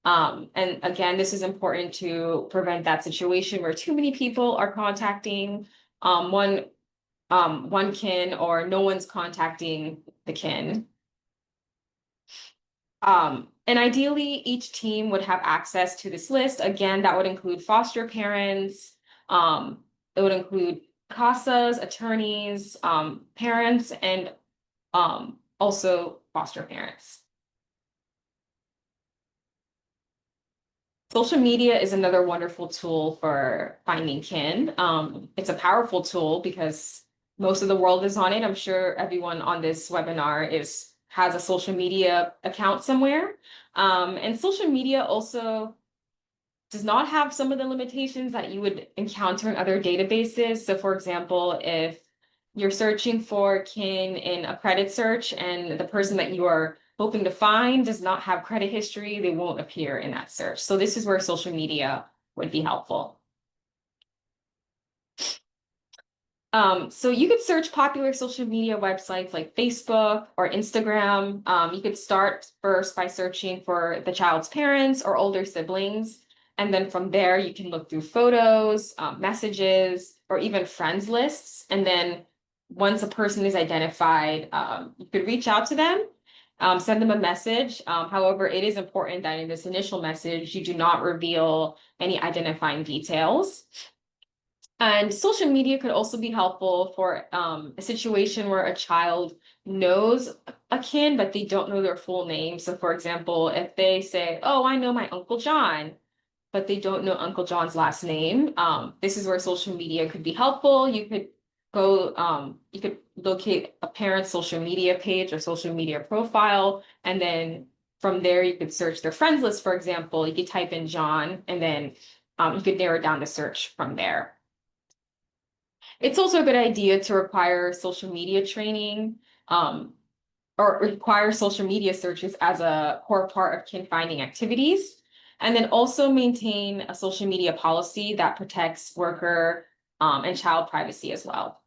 And again, this is important to prevent that situation where too many people are contacting one kin or no one's contacting the kin. And ideally, each team would have access to this list. Again, that would include foster parents. It would include CASAs, attorneys, parents, and also foster parents. Social media is another wonderful tool for finding kin. It's a powerful tool because most of the world is on it. I'm sure everyone on this webinar has a social media account somewhere. And social media also does not have some of the limitations that you would encounter in other databases. So for example, if you're searching for kin in a credit search and the person that you are hoping to find does not have credit history, they won't appear in that search. So this is where social media would be helpful. So you could search popular social media websites like Facebook or Instagram. You could start first by searching for the child's parents or older siblings. And then from there, you can look through photos, messages, or even friends lists. And then once a person is identified, you could reach out to them, send them a message. However, it is important that in this initial message, you do not reveal any identifying details. And social media could also be helpful for a situation where a child knows a kin, but they don't know their full name. So for example, if they say, oh, I know my Uncle John, but they don't know Uncle John's last name, this is where social media could be helpful. You could you could locate a parent's social media page or social media profile, and then from there you could search their friends list, for example. You could type in John, and then you could narrow down the search from there. It's also a good idea to require social media training or require social media searches as a core part of kin finding activities. And then also maintain a social media policy that protects worker and child privacy as well.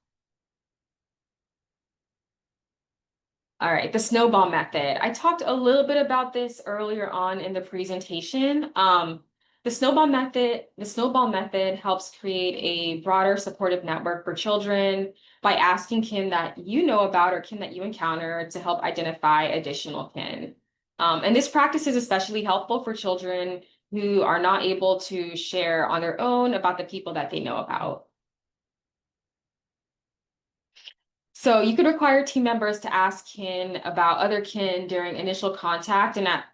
All right, the snowball method. I talked a little bit about this earlier on in the presentation. The snowball method helps create a broader supportive network for children by asking kin that you know about or kin that you encounter to help identify additional kin. And this practice is especially helpful for children who are not able to share on their own about the people that they know about. So you could require team members to ask kin about other kin during initial contact and at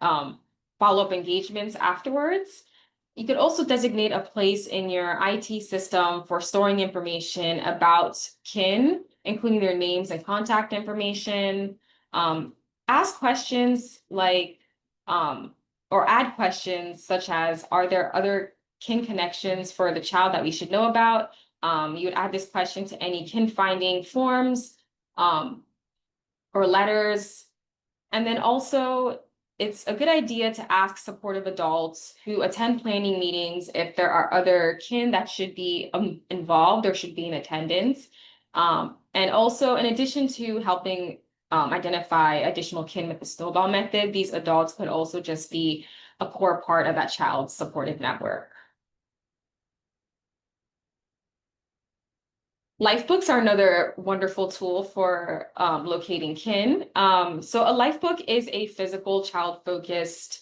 follow-up engagements afterwards. You could also designate a place in your IT system for storing information about kin, including their names and contact information. Ask questions like, or add questions such as, are there other kin connections for the child that we should know about? You would add this question to any kin finding forms or letters. And then also, it's a good idea to ask supportive adults who attend planning meetings if there are other kin that should be involved or should be in attendance. And also, in addition to helping identify additional kin with the snowball method, these adults could also just be a core part of that child's supportive network. Life books are another wonderful tool for locating kin. So a life book is a physical child-focused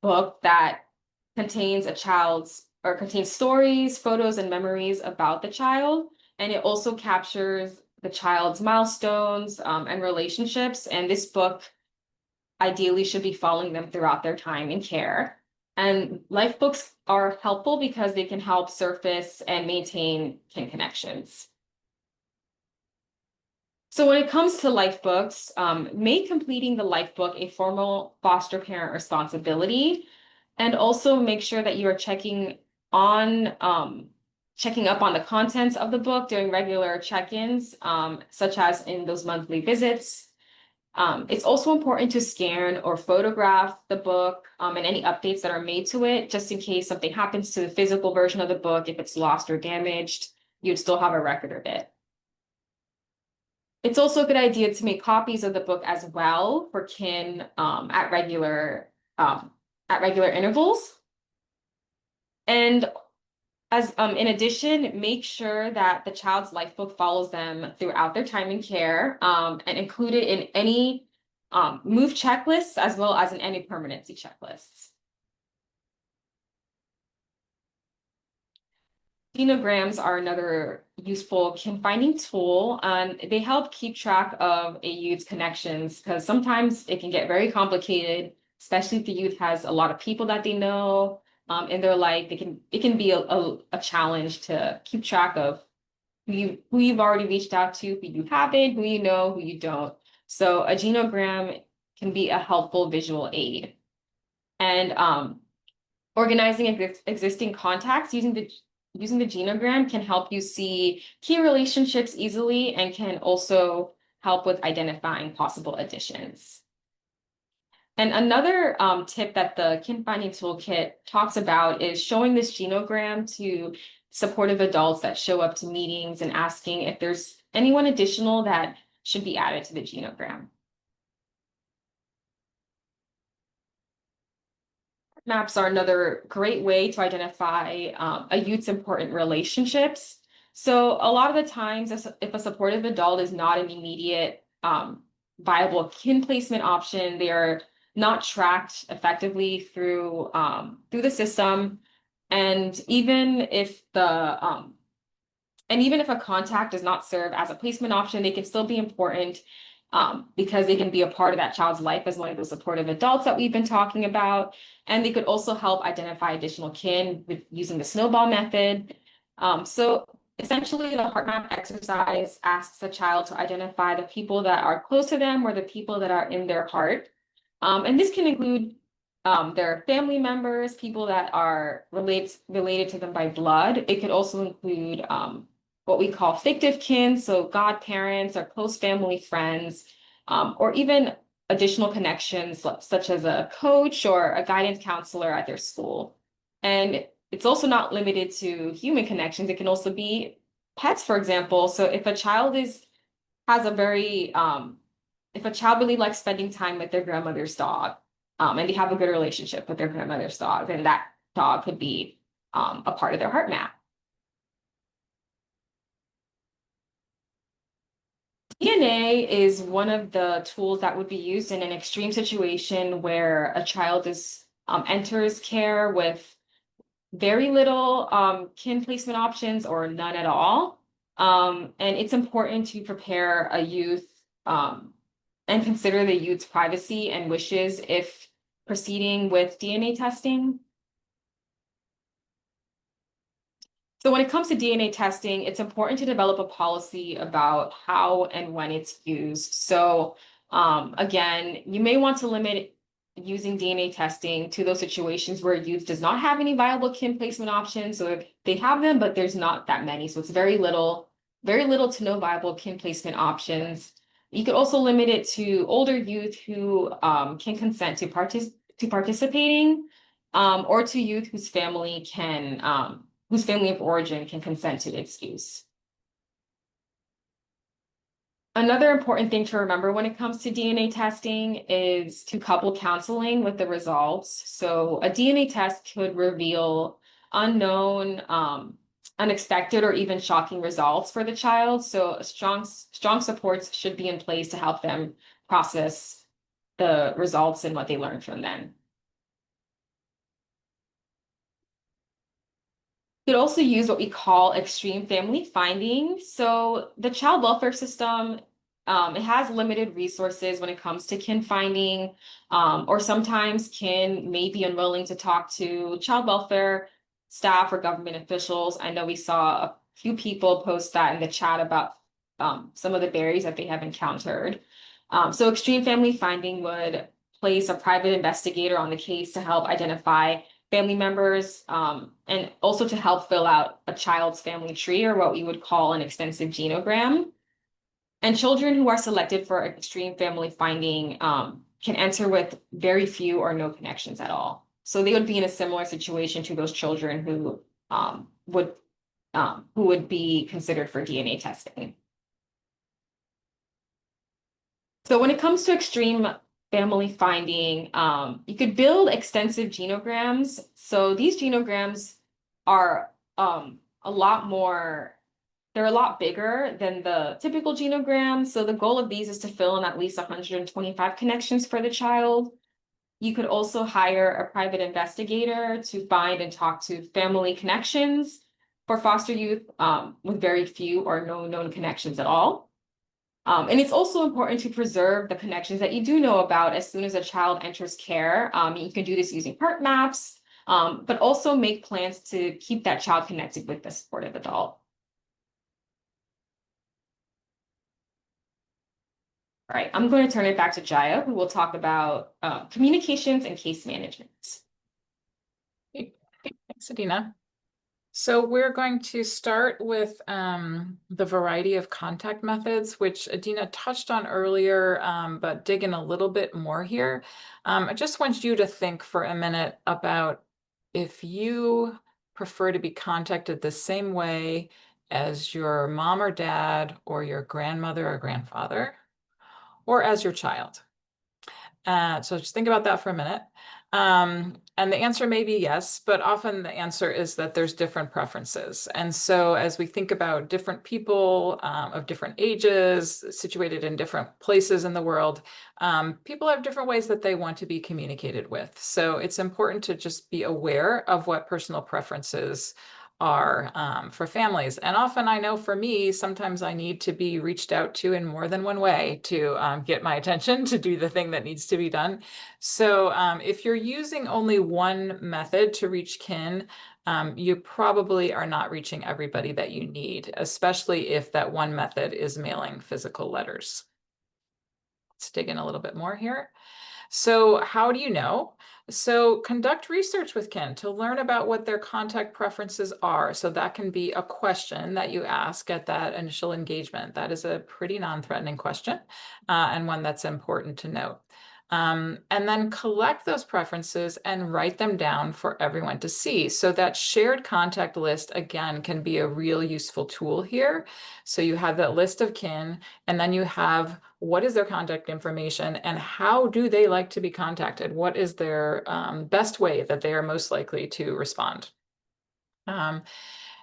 book that contains contains stories, photos, and memories about the child. And it also captures the child's milestones and relationships. And this book ideally should be following them throughout their time in care. And life books are helpful because they can help surface and maintain kin connections. So when it comes to life books, make completing the life book a formal foster parent responsibility, and also make sure that you are checking up on the contents of the book during regular check-ins, such as in those monthly visits. It's also important to scan or photograph the book and any updates that are made to it, just in case something happens to the physical version of the book. If it's lost or damaged, you'd still have a record of it. It's also a good idea to make copies of the book as well for kin at regular intervals. And as in addition, make sure that the child's life book follows them throughout their time in care and include it in any move checklists as well as in any permanency checklists. Genograms are another useful kin finding tool, and they help keep track of a youth's connections because sometimes it can get very complicated, especially if the youth has a lot of people that they know in their life. It can be a challenge to keep track of who you've already reached out to, who you haven't, who you know, who you don't. So a genogram can be a helpful visual aid. And organizing existing contacts using the genogram can help you see key relationships easily and can also help with identifying possible additions. And another tip that the kin finding toolkit talks about is showing this genogram to supportive adults that show up to meetings and asking if there's anyone additional that should be added to the genogram. Maps are another great way to identify a youth's important relationships. So a lot of the times, if a supportive adult is not an immediate viable kin placement option, they are not tracked effectively through the system. And even if a contact does not serve as a placement option, they can still be important because they can be a part of that child's life as one of the supportive adults that we've been talking about. And they could also help identify additional kin with using the snowball method. So essentially, the heart map exercise asks the child to identify the people that are close to them or the people that are in their heart. And this can include their family members, people that are related to them by blood. It could also include what we call fictive kin, so godparents or close family friends, or even additional connections such as a coach or a guidance counselor at their school. And it's also not limited to human connections. It can also be pets, for example. So if a child has a very, if a child really likes spending time with their grandmother's dog, and they have a good relationship with their grandmother's dog, then that dog could be a part of their heart map. DNA is one of the tools that would be used in an extreme situation where a child is enters care with very little kin placement options or none at all. And it's important to prepare a youth and consider the youth's privacy and wishes if proceeding with DNA testing. So when it comes to DNA testing, it's important to develop a policy about how and when it's used. So again, you may want to limit using DNA testing to those situations where youth does not have any viable kin placement options. So if they have them, but there's not that many. So it's very little to no viable kin placement options. You could also limit it to older youth who can consent to participating, or to youth whose family of origin can consent to its use. Another important thing to remember when it comes to DNA testing is to couple counseling with the results. So a DNA test could reveal unknown, unexpected, or even shocking results for the child. So strong supports should be in place to help them process the results and what they learned from them. You could also use what we call extreme family finding. So the child welfare system, it has limited resources when it comes to kin finding, or sometimes kin may be unwilling to talk to child welfare staff or government officials. I know we saw a few people post that in the chat about some of the barriers that they have encountered. So extreme family finding would place a private investigator on the case to help identify family members, and also to help fill out a child's family tree, or what we would call an extensive genogram. And children who are selected for extreme family finding can enter with very few or no connections at all. So they would be in a similar situation to those children who would be considered for DNA testing. So when it comes to extreme family finding, you could build extensive genograms. So these genograms are they're a lot bigger than the typical genogram. So the goal of these is to fill in at least 125 connections for the child. You could also hire a private investigator to find and talk to family connections for foster youth with very few or no known connections at all. And it's also important to preserve the connections that you do know about as soon as a child enters care. You can do this using heart maps, but also make plans to keep that child connected with the supportive adult. All right, I'm going to turn it back to Jaya, who will talk about communications and case management. Thanks, Adina. So we're going to start with the variety of contact methods, which Adina touched on earlier, but dig in a little bit more here. I just want you to think for a minute about if you prefer to be contacted the same way as your mom or dad, or your grandmother or grandfather, or as your child. So just think about that for a minute. And the answer may be yes, but often the answer is that there's different preferences. And so as we think about different people of different ages, situated in different places in the world, people have different ways that they want to be communicated with. So it's important to just be aware of what personal preferences are for families. And often I know for me, sometimes I need to be reached out to in more than one way to get my attention to do the thing that needs to be done. So if you're using only one method to reach kin, you probably are not reaching everybody that you need, especially if that one method is mailing physical letters. Let's dig in a little bit more here. So how do you know? So conduct research with kin to learn about what their contact preferences are. So that can be a question that you ask at that initial engagement. That is a pretty non-threatening question and one that's important to note. And then collect those preferences and write them down for everyone to see. So that shared contact list, again, can be a real useful tool here. So you have that list of kin, and then you have what is their contact information and how do they like to be contacted? What is their best way that they are most likely to respond?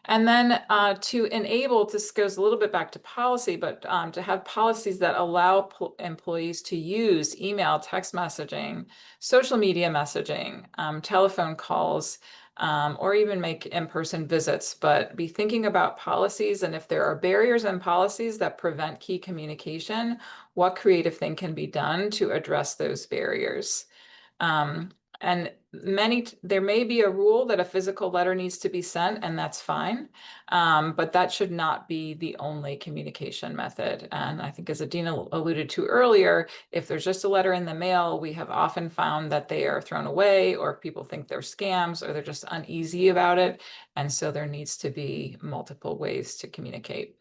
And then to enable, this goes a little bit back to policy, but to have policies that allow employees to use email, text messaging, social media messaging, telephone calls, or even make in-person visits, but be thinking about policies. And if there are barriers in policies that prevent key communication, what creative thing can be done to address those barriers? And there may be a rule that a physical letter needs to be sent, and that's fine. But that should not be the only communication method. And I think, as Adina alluded to earlier, if there's just a letter in the mail, we have often found that they are thrown away, or people think they're scams, or they're just uneasy about it. And so there needs to be multiple ways to communicate.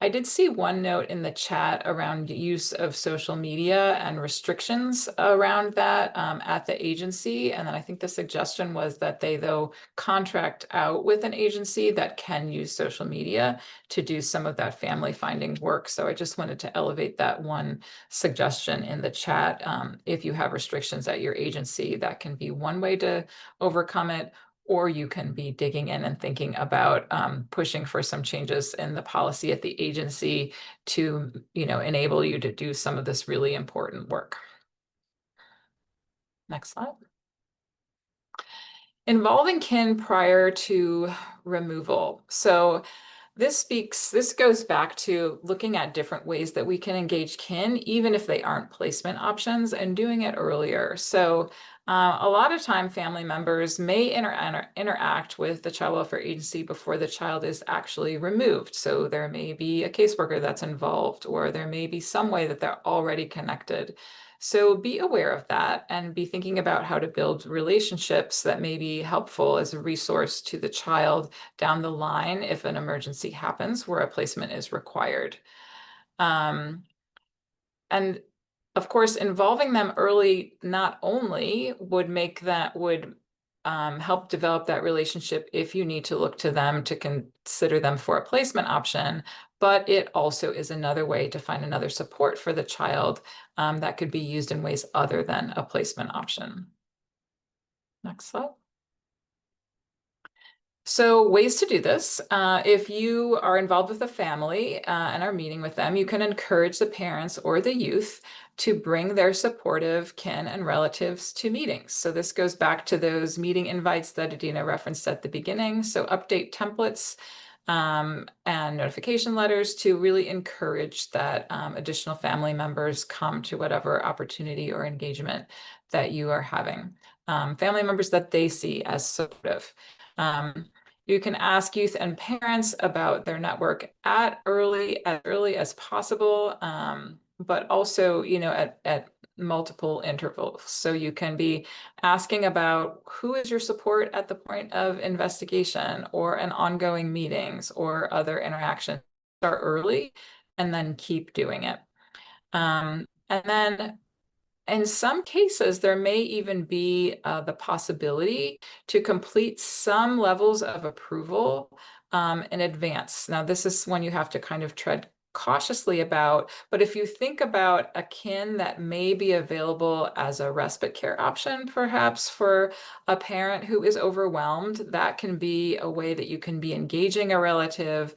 I did see one note in the chat around use of social media and restrictions around that at the agency. And then I think the suggestion was that they, though, contract out with an agency that can use social media to do some of that family finding work. So I just wanted to elevate that one suggestion in the chat. If you have restrictions at your agency, that can be one way to overcome it. Or you can be digging in and thinking about pushing for some changes in the policy at the agency to, enable you to do some of this really important work. Next slide. Involving kin prior to removal. So this goes back to looking at different ways that we can engage kin, even if they aren't placement options, and doing it earlier. So a lot of time family members may interact with the child welfare agency before the child is actually removed. So there may be a caseworker that's involved, or there may be some way that they're already connected. So be aware of that and be thinking about how to build relationships that may be helpful as a resource to the child down the line if an emergency happens where a placement is required. And of course, involving them early not only would help develop that relationship if you need to look to them to consider them for a placement option, but it also is another way to find another support for the child that could be used in ways other than a placement option. Next slide. So ways to do this. If you are involved with a family and are meeting with them, you can encourage the parents or the youth to bring their supportive kin and relatives to meetings. So this goes back to those meeting invites that Adina referenced at the beginning. So update templates and notification letters to really encourage that additional family members come to whatever opportunity or engagement that you are having. Family members that they see as supportive. You can ask youth and parents about their network as early as possible, but also, at multiple intervals. So you can be asking about who is your support at the point of investigation or an ongoing meetings or other interactions. Start early and then keep doing it. And then in some cases, there may even be the possibility to complete some levels of approval in advance. Now, this is one you have to kind of tread cautiously about, but if you think about a kin that may be available as a respite care option, perhaps for a parent who is overwhelmed, that can be a way that you can be engaging a relative,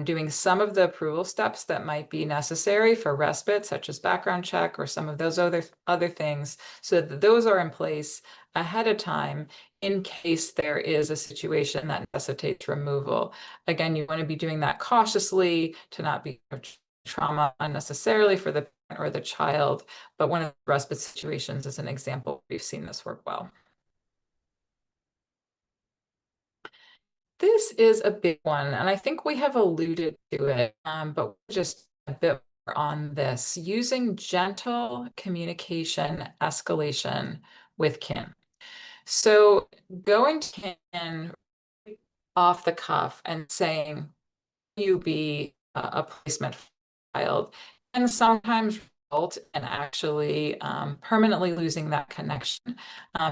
doing some of the approval steps that might be necessary for respite, such as background check or some of those other things, so that those are in place ahead of time in case there is a situation that necessitates removal. Again, you want to be doing that cautiously to not be trauma unnecessarily for the parent or the child, but one of the respite situations is an example we've seen this work well. This is a big one, and I think we have alluded to it, but just a bit more on this. Using gentle communication escalation with kin. So going to kin off the cuff and saying, you be a placement child, and sometimes and actually permanently losing that connection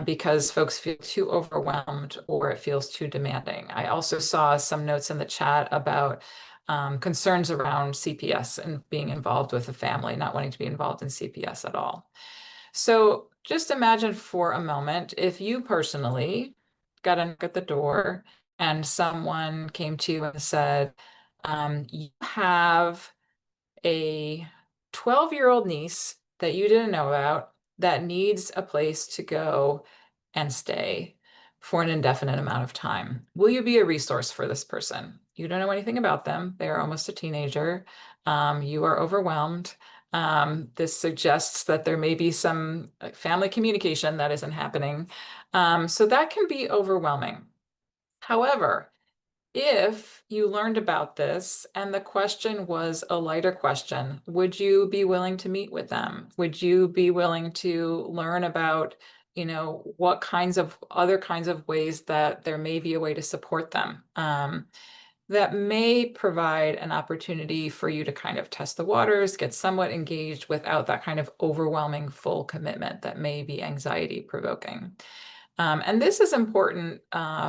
because folks feel too overwhelmed or it feels too demanding. I also saw some notes in the chat about concerns around CPS and being involved with a family, not wanting to be involved in CPS at all. So just imagine for a moment if you personally got a knock at the door and someone came to you and said, you have a 12-year-old niece that you didn't know about that needs a place to go and stay for an indefinite amount of time. Will you be a resource for this person? You don't know anything about them. They are almost a teenager. You are overwhelmed. This suggests that there may be some family communication that isn't happening. So that can be overwhelming. However, if you learned about this and the question was a lighter question, would you be willing to meet with them? Would you be willing to learn about, what kinds of other kinds of ways that there may be a way to support them? That may provide an opportunity for you to kind of test the waters, get somewhat engaged without that kind of overwhelming full commitment that may be anxiety provoking. And this is important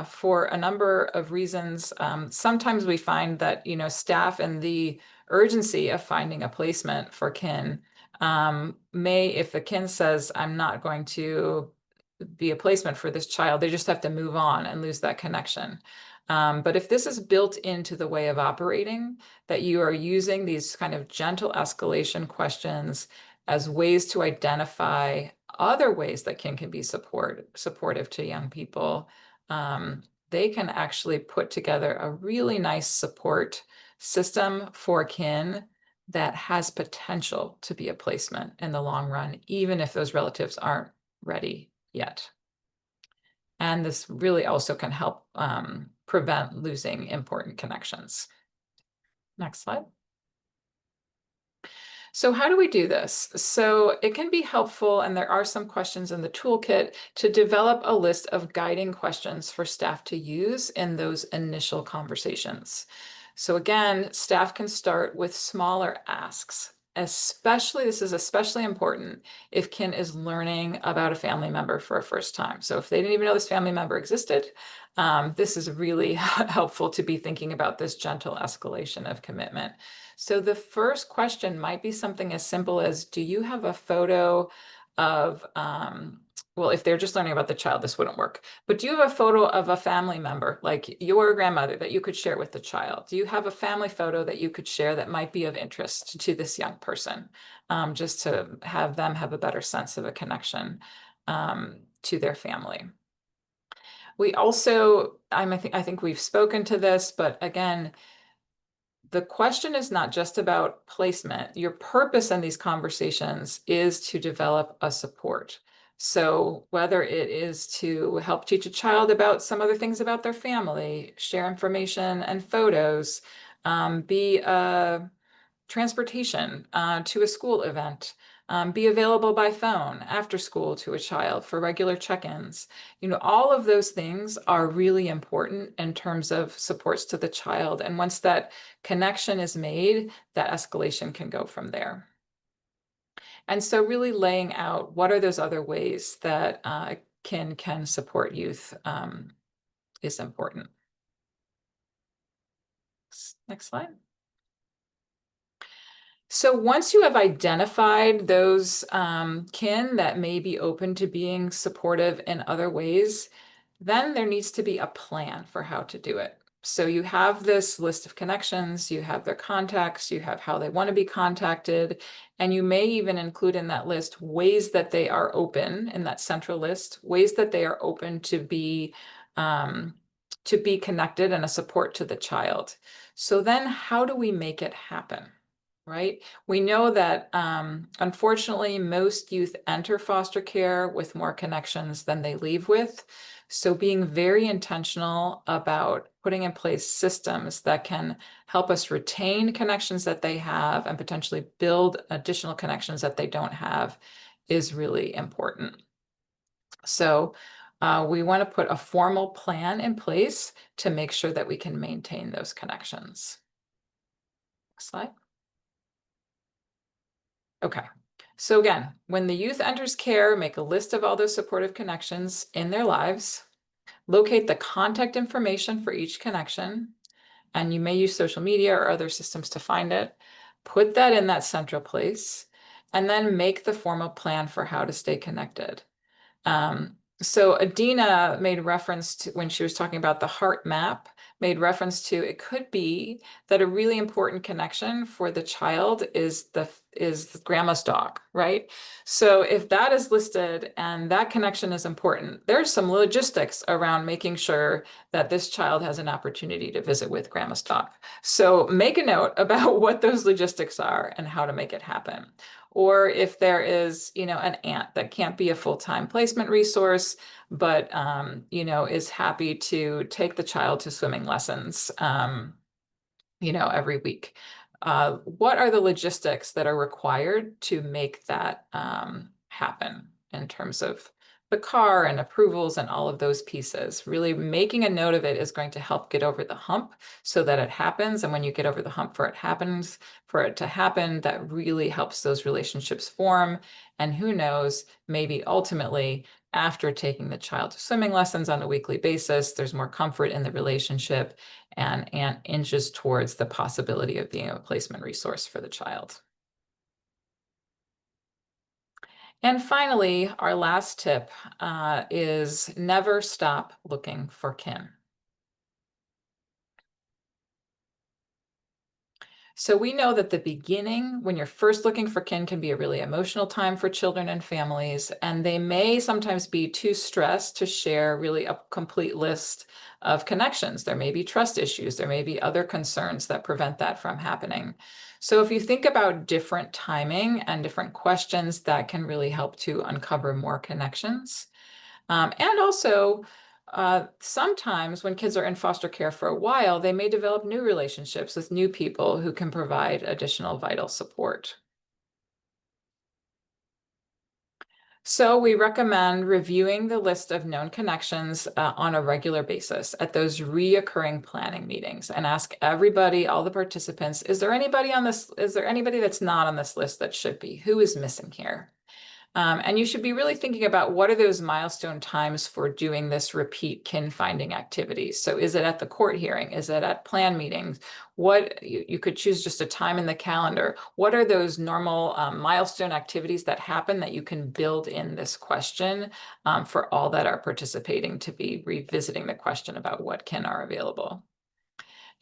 for a number of reasons. Sometimes we find that, staff and the urgency of finding a placement for kin may, if the kin says, I'm not going to be a placement for this child, they just have to move on and lose that connection. But if this is built into the way of operating, that you are using these kind of gentle escalation questions as ways to identify other ways that kin can be supportive to young people, they can actually put together a really nice support system for kin that has potential to be a placement in the long run, even if those relatives aren't ready yet. And this really also can help prevent losing important connections. Next slide. So how do we do this? So it can be helpful, and there are some questions in the toolkit, to develop a list of guiding questions for staff to use in those initial conversations. So again, staff can start with smaller asks. This is especially important if kin is learning about a family member for a first time. So if they didn't even know this family member existed, this is really helpful to be thinking about this gentle escalation of commitment. So the first question might be something as simple as, do you have a photo of, well, if they're just learning about the child, this wouldn't work. But do you have a photo of a family member, like your grandmother, that you could share with the child? Do you have a family photo that you could share that might be of interest to this young person, just to have them have a better sense of a connection to their family? We also, I think we've spoken to this, but again, the question is not just about placement. Your purpose in these conversations is to develop a support. So whether it is to help teach a child about some other things about their family, share information and photos, be a transportation to a school event, be available by phone after school to a child for regular check-ins. All of those things are really important in terms of supports to the child. And once that connection is made, that escalation can go from there. And so really laying out what are those other ways that can support youth is important. Next slide. So once you have identified those kin that may be open to being supportive in other ways, then there needs to be a plan for how to do it. So you have this list of connections, you have their contacts, you have how they want to be contacted, and you may even include in that list ways that they are open, in that central list, ways that they are open to be connected and a support to the child. So then how do we make it happen? Right? We know that unfortunately, most youth enter foster care with more connections than they leave with. So being very intentional about putting in place systems that can help us retain connections that they have and potentially build additional connections that they don't have is really important. So we want to put a formal plan in place to make sure that we can maintain those connections. Next slide. Okay, So again, when the youth enters care, make a list of all those supportive connections in their lives, locate the contact information for each connection, and you may use social media or other systems to find it. Put that in that central place, and then make the formal plan for how to stay connected. So Adina made reference to, when she was talking about the heart map, made reference to it could be that a really important connection for the child is the grandma's dog, right? So if that is listed and that connection is important, there's some logistics around making sure that this child has an opportunity to visit with grandma's dog. So make a note about what those logistics are and how to make it happen. Or if there is, an aunt that can't be a full-time placement resource, but, is happy to take the child to swimming lessons, every week. What are the logistics that are required to make that happen in terms of the car and approvals and all of those pieces? Really making a note of it is going to help get over the hump so that it happens. And when you get over the hump for it to happen, that really helps those relationships form. And who knows, maybe ultimately after taking the child to swimming lessons on a weekly basis, there's more comfort in the relationship and inches towards the possibility of being a placement resource for the child. And finally, our last tip is never stop looking for kin. So we know that the beginning, when you're first looking for kin, can be a really emotional time for children and families, and they may sometimes be too stressed to share really a complete list of connections. There may be trust issues. There may be other concerns that prevent that from happening. So if you think about different timing and different questions, that can really help to uncover more connections. And also, sometimes when kids are in foster care for a while, they may develop new relationships with new people who can provide additional vital support. So we recommend reviewing the list of known connections on a regular basis at those reoccurring planning meetings, and ask everybody, all the participants, is there anybody that's not on this list that should be? Who is missing here? And you should be really thinking about what are those milestone times for doing this repeat kin finding activity. So is it at the court hearing? Is it at plan meetings? What you could choose just a time in the calendar. What are those normal milestone activities that happen that you can build in this question for all that are participating to be revisiting the question about what kin are available?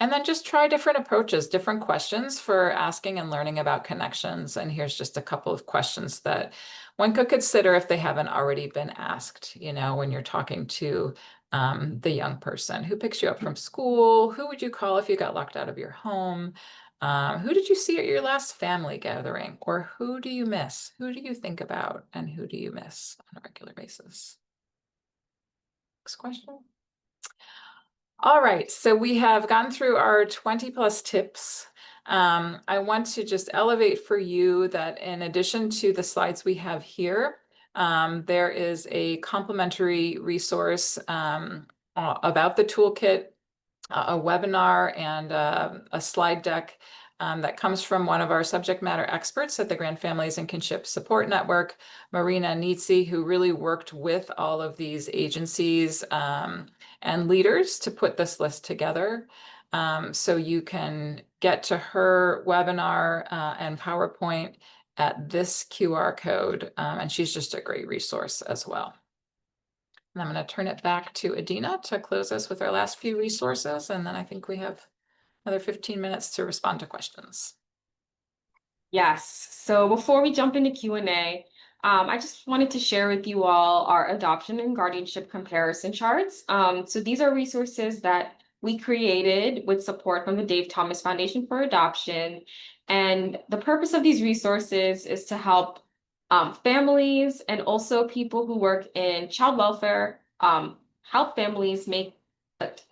And then just try different approaches, different questions for asking and learning about connections. And here's just a couple of questions that one could consider if they haven't already been asked, when you're talking to the young person. Who picks you up from school? Who would you call if you got locked out of your home? Who did you see at your last family gathering? Or who do you miss? Who do you think about? And who do you miss on a regular basis? Next question. All right, so we have gone through our 20 plus tips. I want to just elevate for you that in addition to the slides we have here, there is a complimentary resource about the toolkit, a webinar, and a slide deck that comes from one of our subject matter experts at the Grand Families and Kinship Support Network, Marina Nitsi, who really worked with all of these agencies and leaders to put this list together. So you can get to her webinar and PowerPoint at this QR code, and she's just a great resource as well. And I'm going to turn it back to Adina to close us with our last few resources, and then I think we have another 15 minutes to respond to questions. Yes. So before we jump into Q&A, I just wanted to share with you all our adoption and guardianship comparison charts. So these are resources that we created with support from the Dave Thomas Foundation for Adoption. And the purpose of these resources is to help families and also people who work in child welfare help families make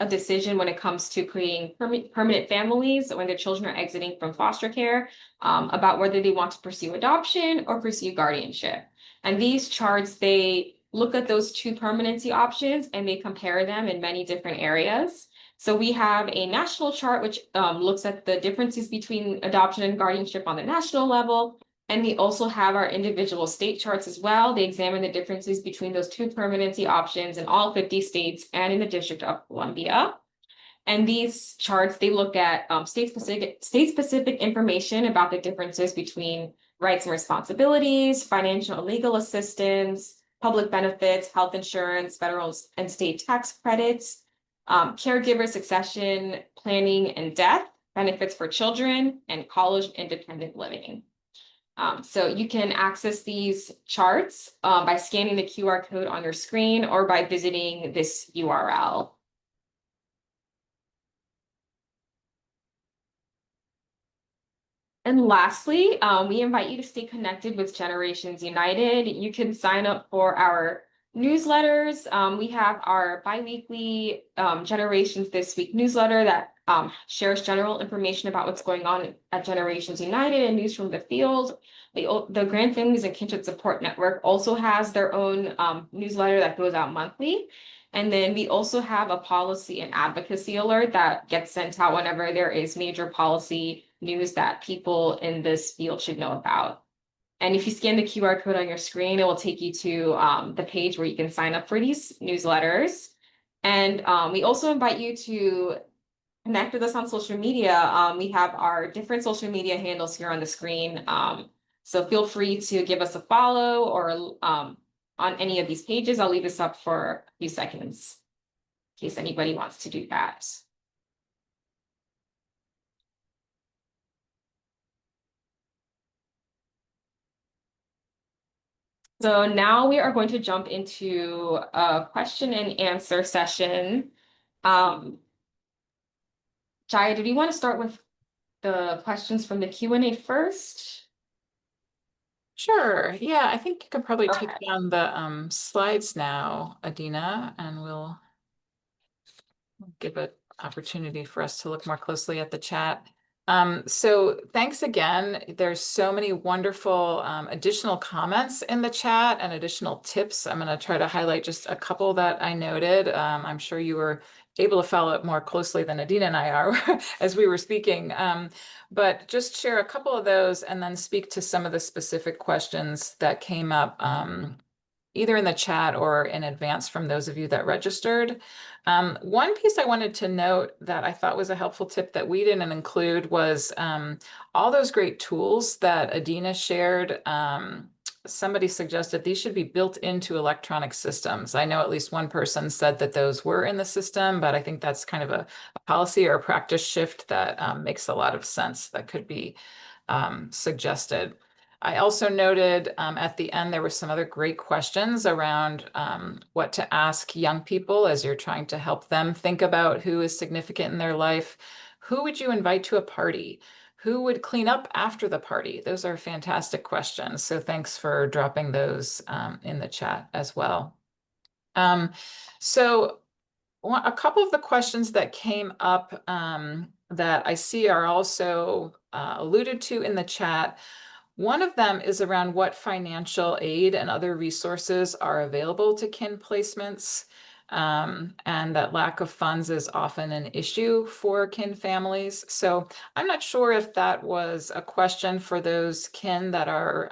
a decision when it comes to creating permanent families when their children are exiting from foster care, about whether they want to pursue adoption or pursue guardianship. And these charts, they look at those two permanency options and they compare them in many different areas. So we have a national chart, which looks at the differences between adoption and guardianship on the national level. And we also have our individual state charts as well. They examine the differences between those two permanency options in all 50 states and in the District of Columbia. And these charts, they look at state-specific information about the differences between rights and responsibilities, financial and legal assistance, public benefits, health insurance, federal and state tax credits, caregiver succession, planning and death, benefits for children, and college independent living. So you can access these charts by scanning the QR code on your screen or by visiting this URL. And lastly, we invite you to stay connected with Generations United. You can sign up for our newsletters. We have our biweekly Generations This Week newsletter that shares general information about what's going on at Generations United and news from the field. The Grand Families and Kinship Support Network also has their own newsletter that goes out monthly. And then we also have a policy and advocacy alert that gets sent out whenever there is major policy news that people in this field should know about. And if you scan the QR code on your screen, it will take you to the page where you can sign up for these newsletters. And we also invite you to connect with us on social media. We have our different social media handles here on the screen. So feel free to give us a follow or on any of these pages. I'll leave this up for a few seconds in case anybody wants to do that. So now we are going to jump into a question and answer session. Jaya, did you want to start with the questions from the Q&A first? Sure. Yeah, I think you could probably Okay. take down the slides now, Adina, and we'll give an opportunity for us to look more closely at the chat. So thanks again. There's so many wonderful additional comments in the chat and additional tips. I'm going to try to highlight just a couple that I noted. I'm sure you were able to follow it more closely than Adina and I are as we were speaking. But just share a couple of those and then speak to some of the specific questions that came up either in the chat or in advance from those of you that registered. One piece I wanted to note that I thought was a helpful tip that we didn't include was all those great tools that Adina shared. Somebody suggested these should be built into electronic systems. I know at least one person said that those were in the system, but I think that's kind of a policy or a practice shift that makes a lot of sense that could be suggested. I also noted at the end, there were some other great questions around what to ask young people as you're trying to help them think about who is significant in their life. Who would you invite to a party? Who would clean up after the party? Those are fantastic questions. So thanks for dropping those in the chat as well. So a couple of the questions that came up that I see are also alluded to in the chat. One of them is around what financial aid and other resources are available to kin placements, and that lack of funds is often an issue for kin families. So I'm not sure if that was a question for those kin that are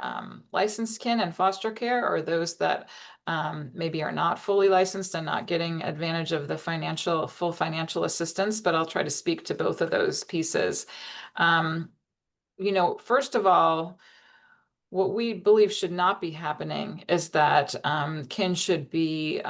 licensed kin and foster care, or those that maybe are not fully licensed and not getting advantage of the full financial assistance, but I'll try to speak to both of those pieces. First of all, what we believe should not be happening is that kin should be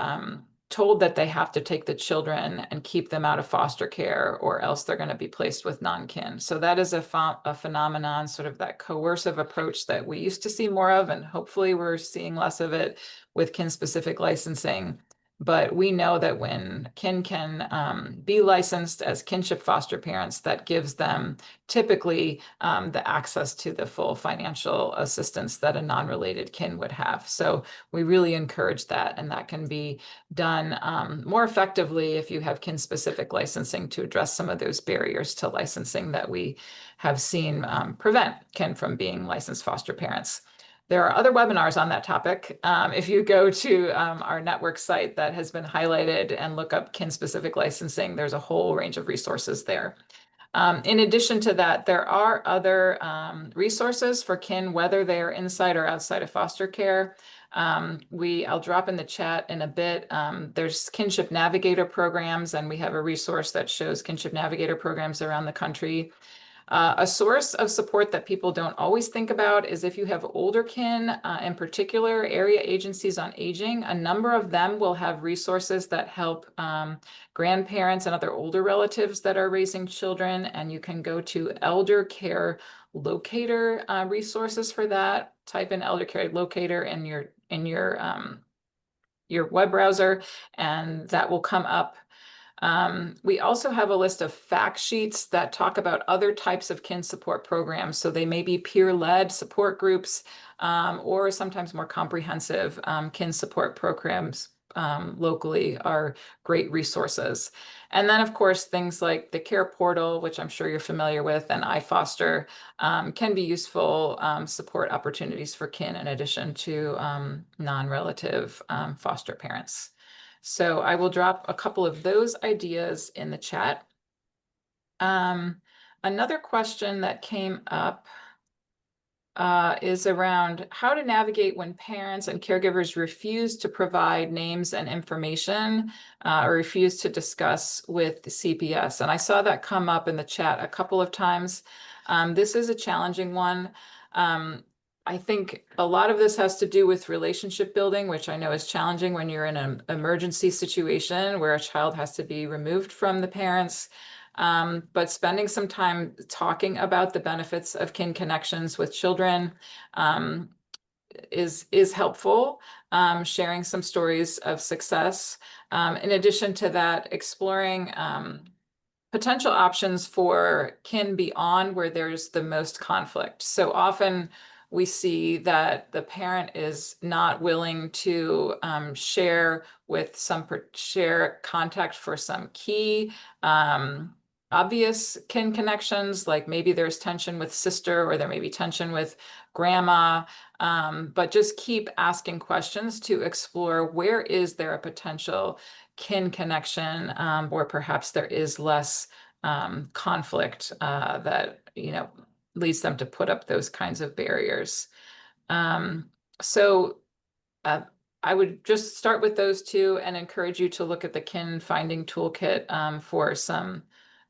told that they have to take the children and keep them out of foster care, or else they're going to be placed with non-kin. So that is a phenomenon, sort of that coercive approach that we used to see more of, and hopefully we're seeing less of it with kin-specific licensing. But we know that when kin can be licensed as kinship foster parents, that gives them typically the access to the full financial assistance that a non-related kin would have. So we really encourage that, and that can be done more effectively if you have kin-specific licensing to address some of those barriers to licensing that we have seen prevent kin from being licensed foster parents. There are other webinars on that topic. If you go to our network site that has been highlighted and look up kin-specific licensing, there's a whole range of resources there. In addition to that, there are other resources for kin, whether they are inside or outside of foster care. I'll drop in the chat in a bit. There's kinship navigator programs, and we have a resource that shows kinship navigator programs around the country. A source of support that people don't always think about is if you have older kin, in particular, area agencies on aging, a number of them will have resources that help grandparents and other older relatives that are raising children. And you can go to Elder Care Locator resources for that. Type in Elder Care Locator in your web browser, and that will come up. We also have a list of fact sheets that talk about other types of kin support programs. So they may be peer-led support groups, or sometimes more comprehensive kin support programs locally are great resources. And then, of course, things like the Care Portal, which I'm sure you're familiar with, and iFoster can be useful support opportunities for kin in addition to non-relative foster parents. So I will drop a couple of those ideas in the chat. Another question that came up is around how to navigate when parents and caregivers refuse to provide names and information or refuse to discuss with the CPS. And I saw that come up in the chat a couple of times. This is a challenging one. I think a lot of this has to do with relationship building, which I know is challenging when you're in an emergency situation where a child has to be removed from the parents. But spending some time talking about the benefits of kin connections with children is helpful. Sharing some stories of success. In addition to that, exploring potential options for kin beyond where there's the most conflict. So often we see that the parent is not willing to share contact for some key obvious kin connections, like maybe there's tension with sister or there may be tension with grandma, but just keep asking questions to explore where is there a potential kin connection, or perhaps there is less conflict that leads them to put up those kinds of barriers. So I would just start with those two and encourage you to look at the kin finding toolkit for some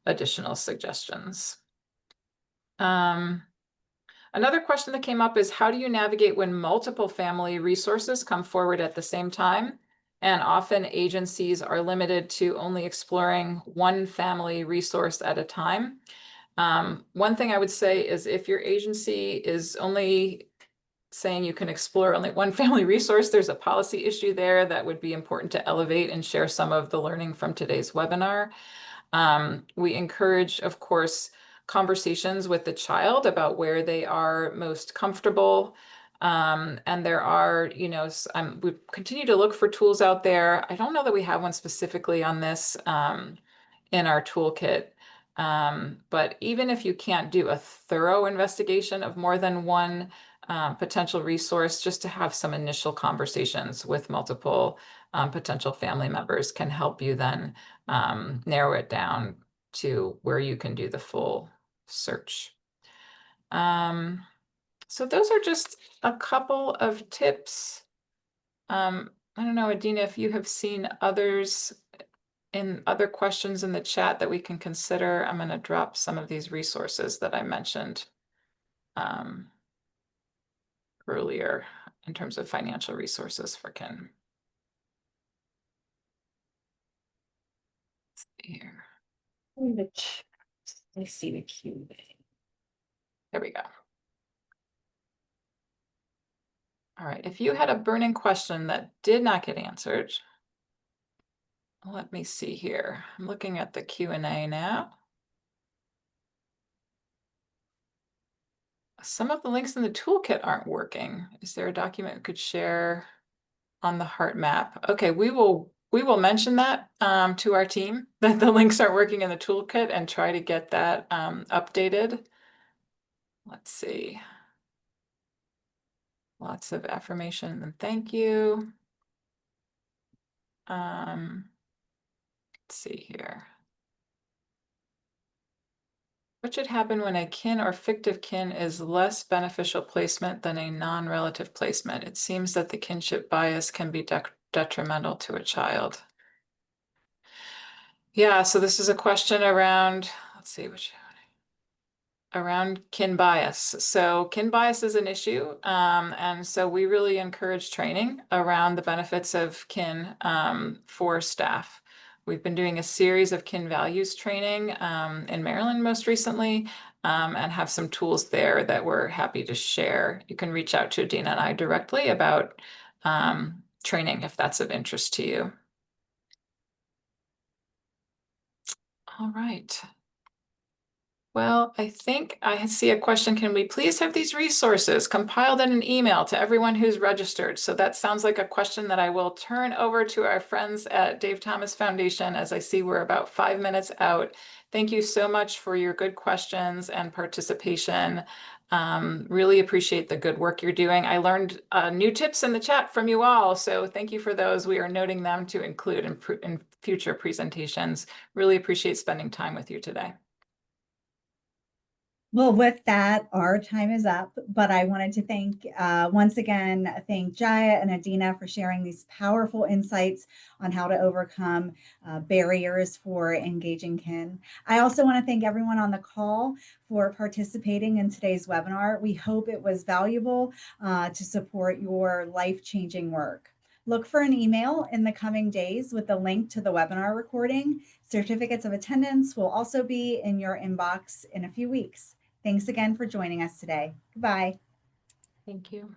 additional suggestions. Another question that came up is, how do you navigate when multiple family resources come forward at the same time? And often agencies are limited to only exploring one family resource at a time. One thing I would say is if your agency is only saying you can explore only one family resource, there's a policy issue there that would be important to elevate and share some of the learning from today's webinar. We encourage, of course, conversations with the child about where they are most comfortable. And there are, we continue to look for tools out there. I don't know that we have one specifically on this in our toolkit. But even if you can't do a thorough investigation of more than one potential resource, just to have some initial conversations with multiple potential family members can help you then narrow it down to where you can do the full search. So those are just a couple of tips. I don't know, Adina, if you have seen others in other questions in the chat that we can consider. I'm going to drop some of these resources that I mentioned earlier in terms of financial resources for kin. Let's see here. Let me see the Q&A. There we go. All right, if you had a burning question that did not get answered, let me see here. I'm looking at the Q&A now. Some of the links in the toolkit aren't working. Is there a document we could share on the heart map? Okay, we will mention that to our team, that the links aren't working in the toolkit, and try to get that updated. Let's see. Lots of affirmation and thank you. Let's see here. What should happen when a kin or fictive kin is less beneficial placement than a non-relative placement? It seems that the kinship bias can be detrimental to a child. Yeah, so this is a question around, let's see, around kin bias. So kin bias is an issue. And so we really encourage training around the benefits of kin for staff. We've been doing a series of kin values training in Maryland most recently, and have some tools there that we're happy to share. You can reach out to Adina and I directly about training if that's of interest to you. All right. Well, I think I see a question. Can we please have these resources compiled in an email to everyone who's registered? So that sounds like a question that I will turn over to our friends at Dave Thomas Foundation, as I see we're about 5 minutes out. Thank you so much for your good questions and participation. Really appreciate the good work you're doing. I learned new tips in the chat from you all, so thank you for those. We are noting them to include in future presentations. Really appreciate spending time with you today. Well, with that, our time is up, but I wanted to thank, once again, thank Jaya and Adina for sharing these powerful insights on how to overcome barriers for engaging kin. I also want to thank everyone on the call for participating in today's webinar. We hope it was valuable to support your life-changing work. Look for an email in the coming days with the link to the webinar recording. Certificates of attendance will also be in your inbox in a few weeks. Thanks again for joining us today. Goodbye. Thank you.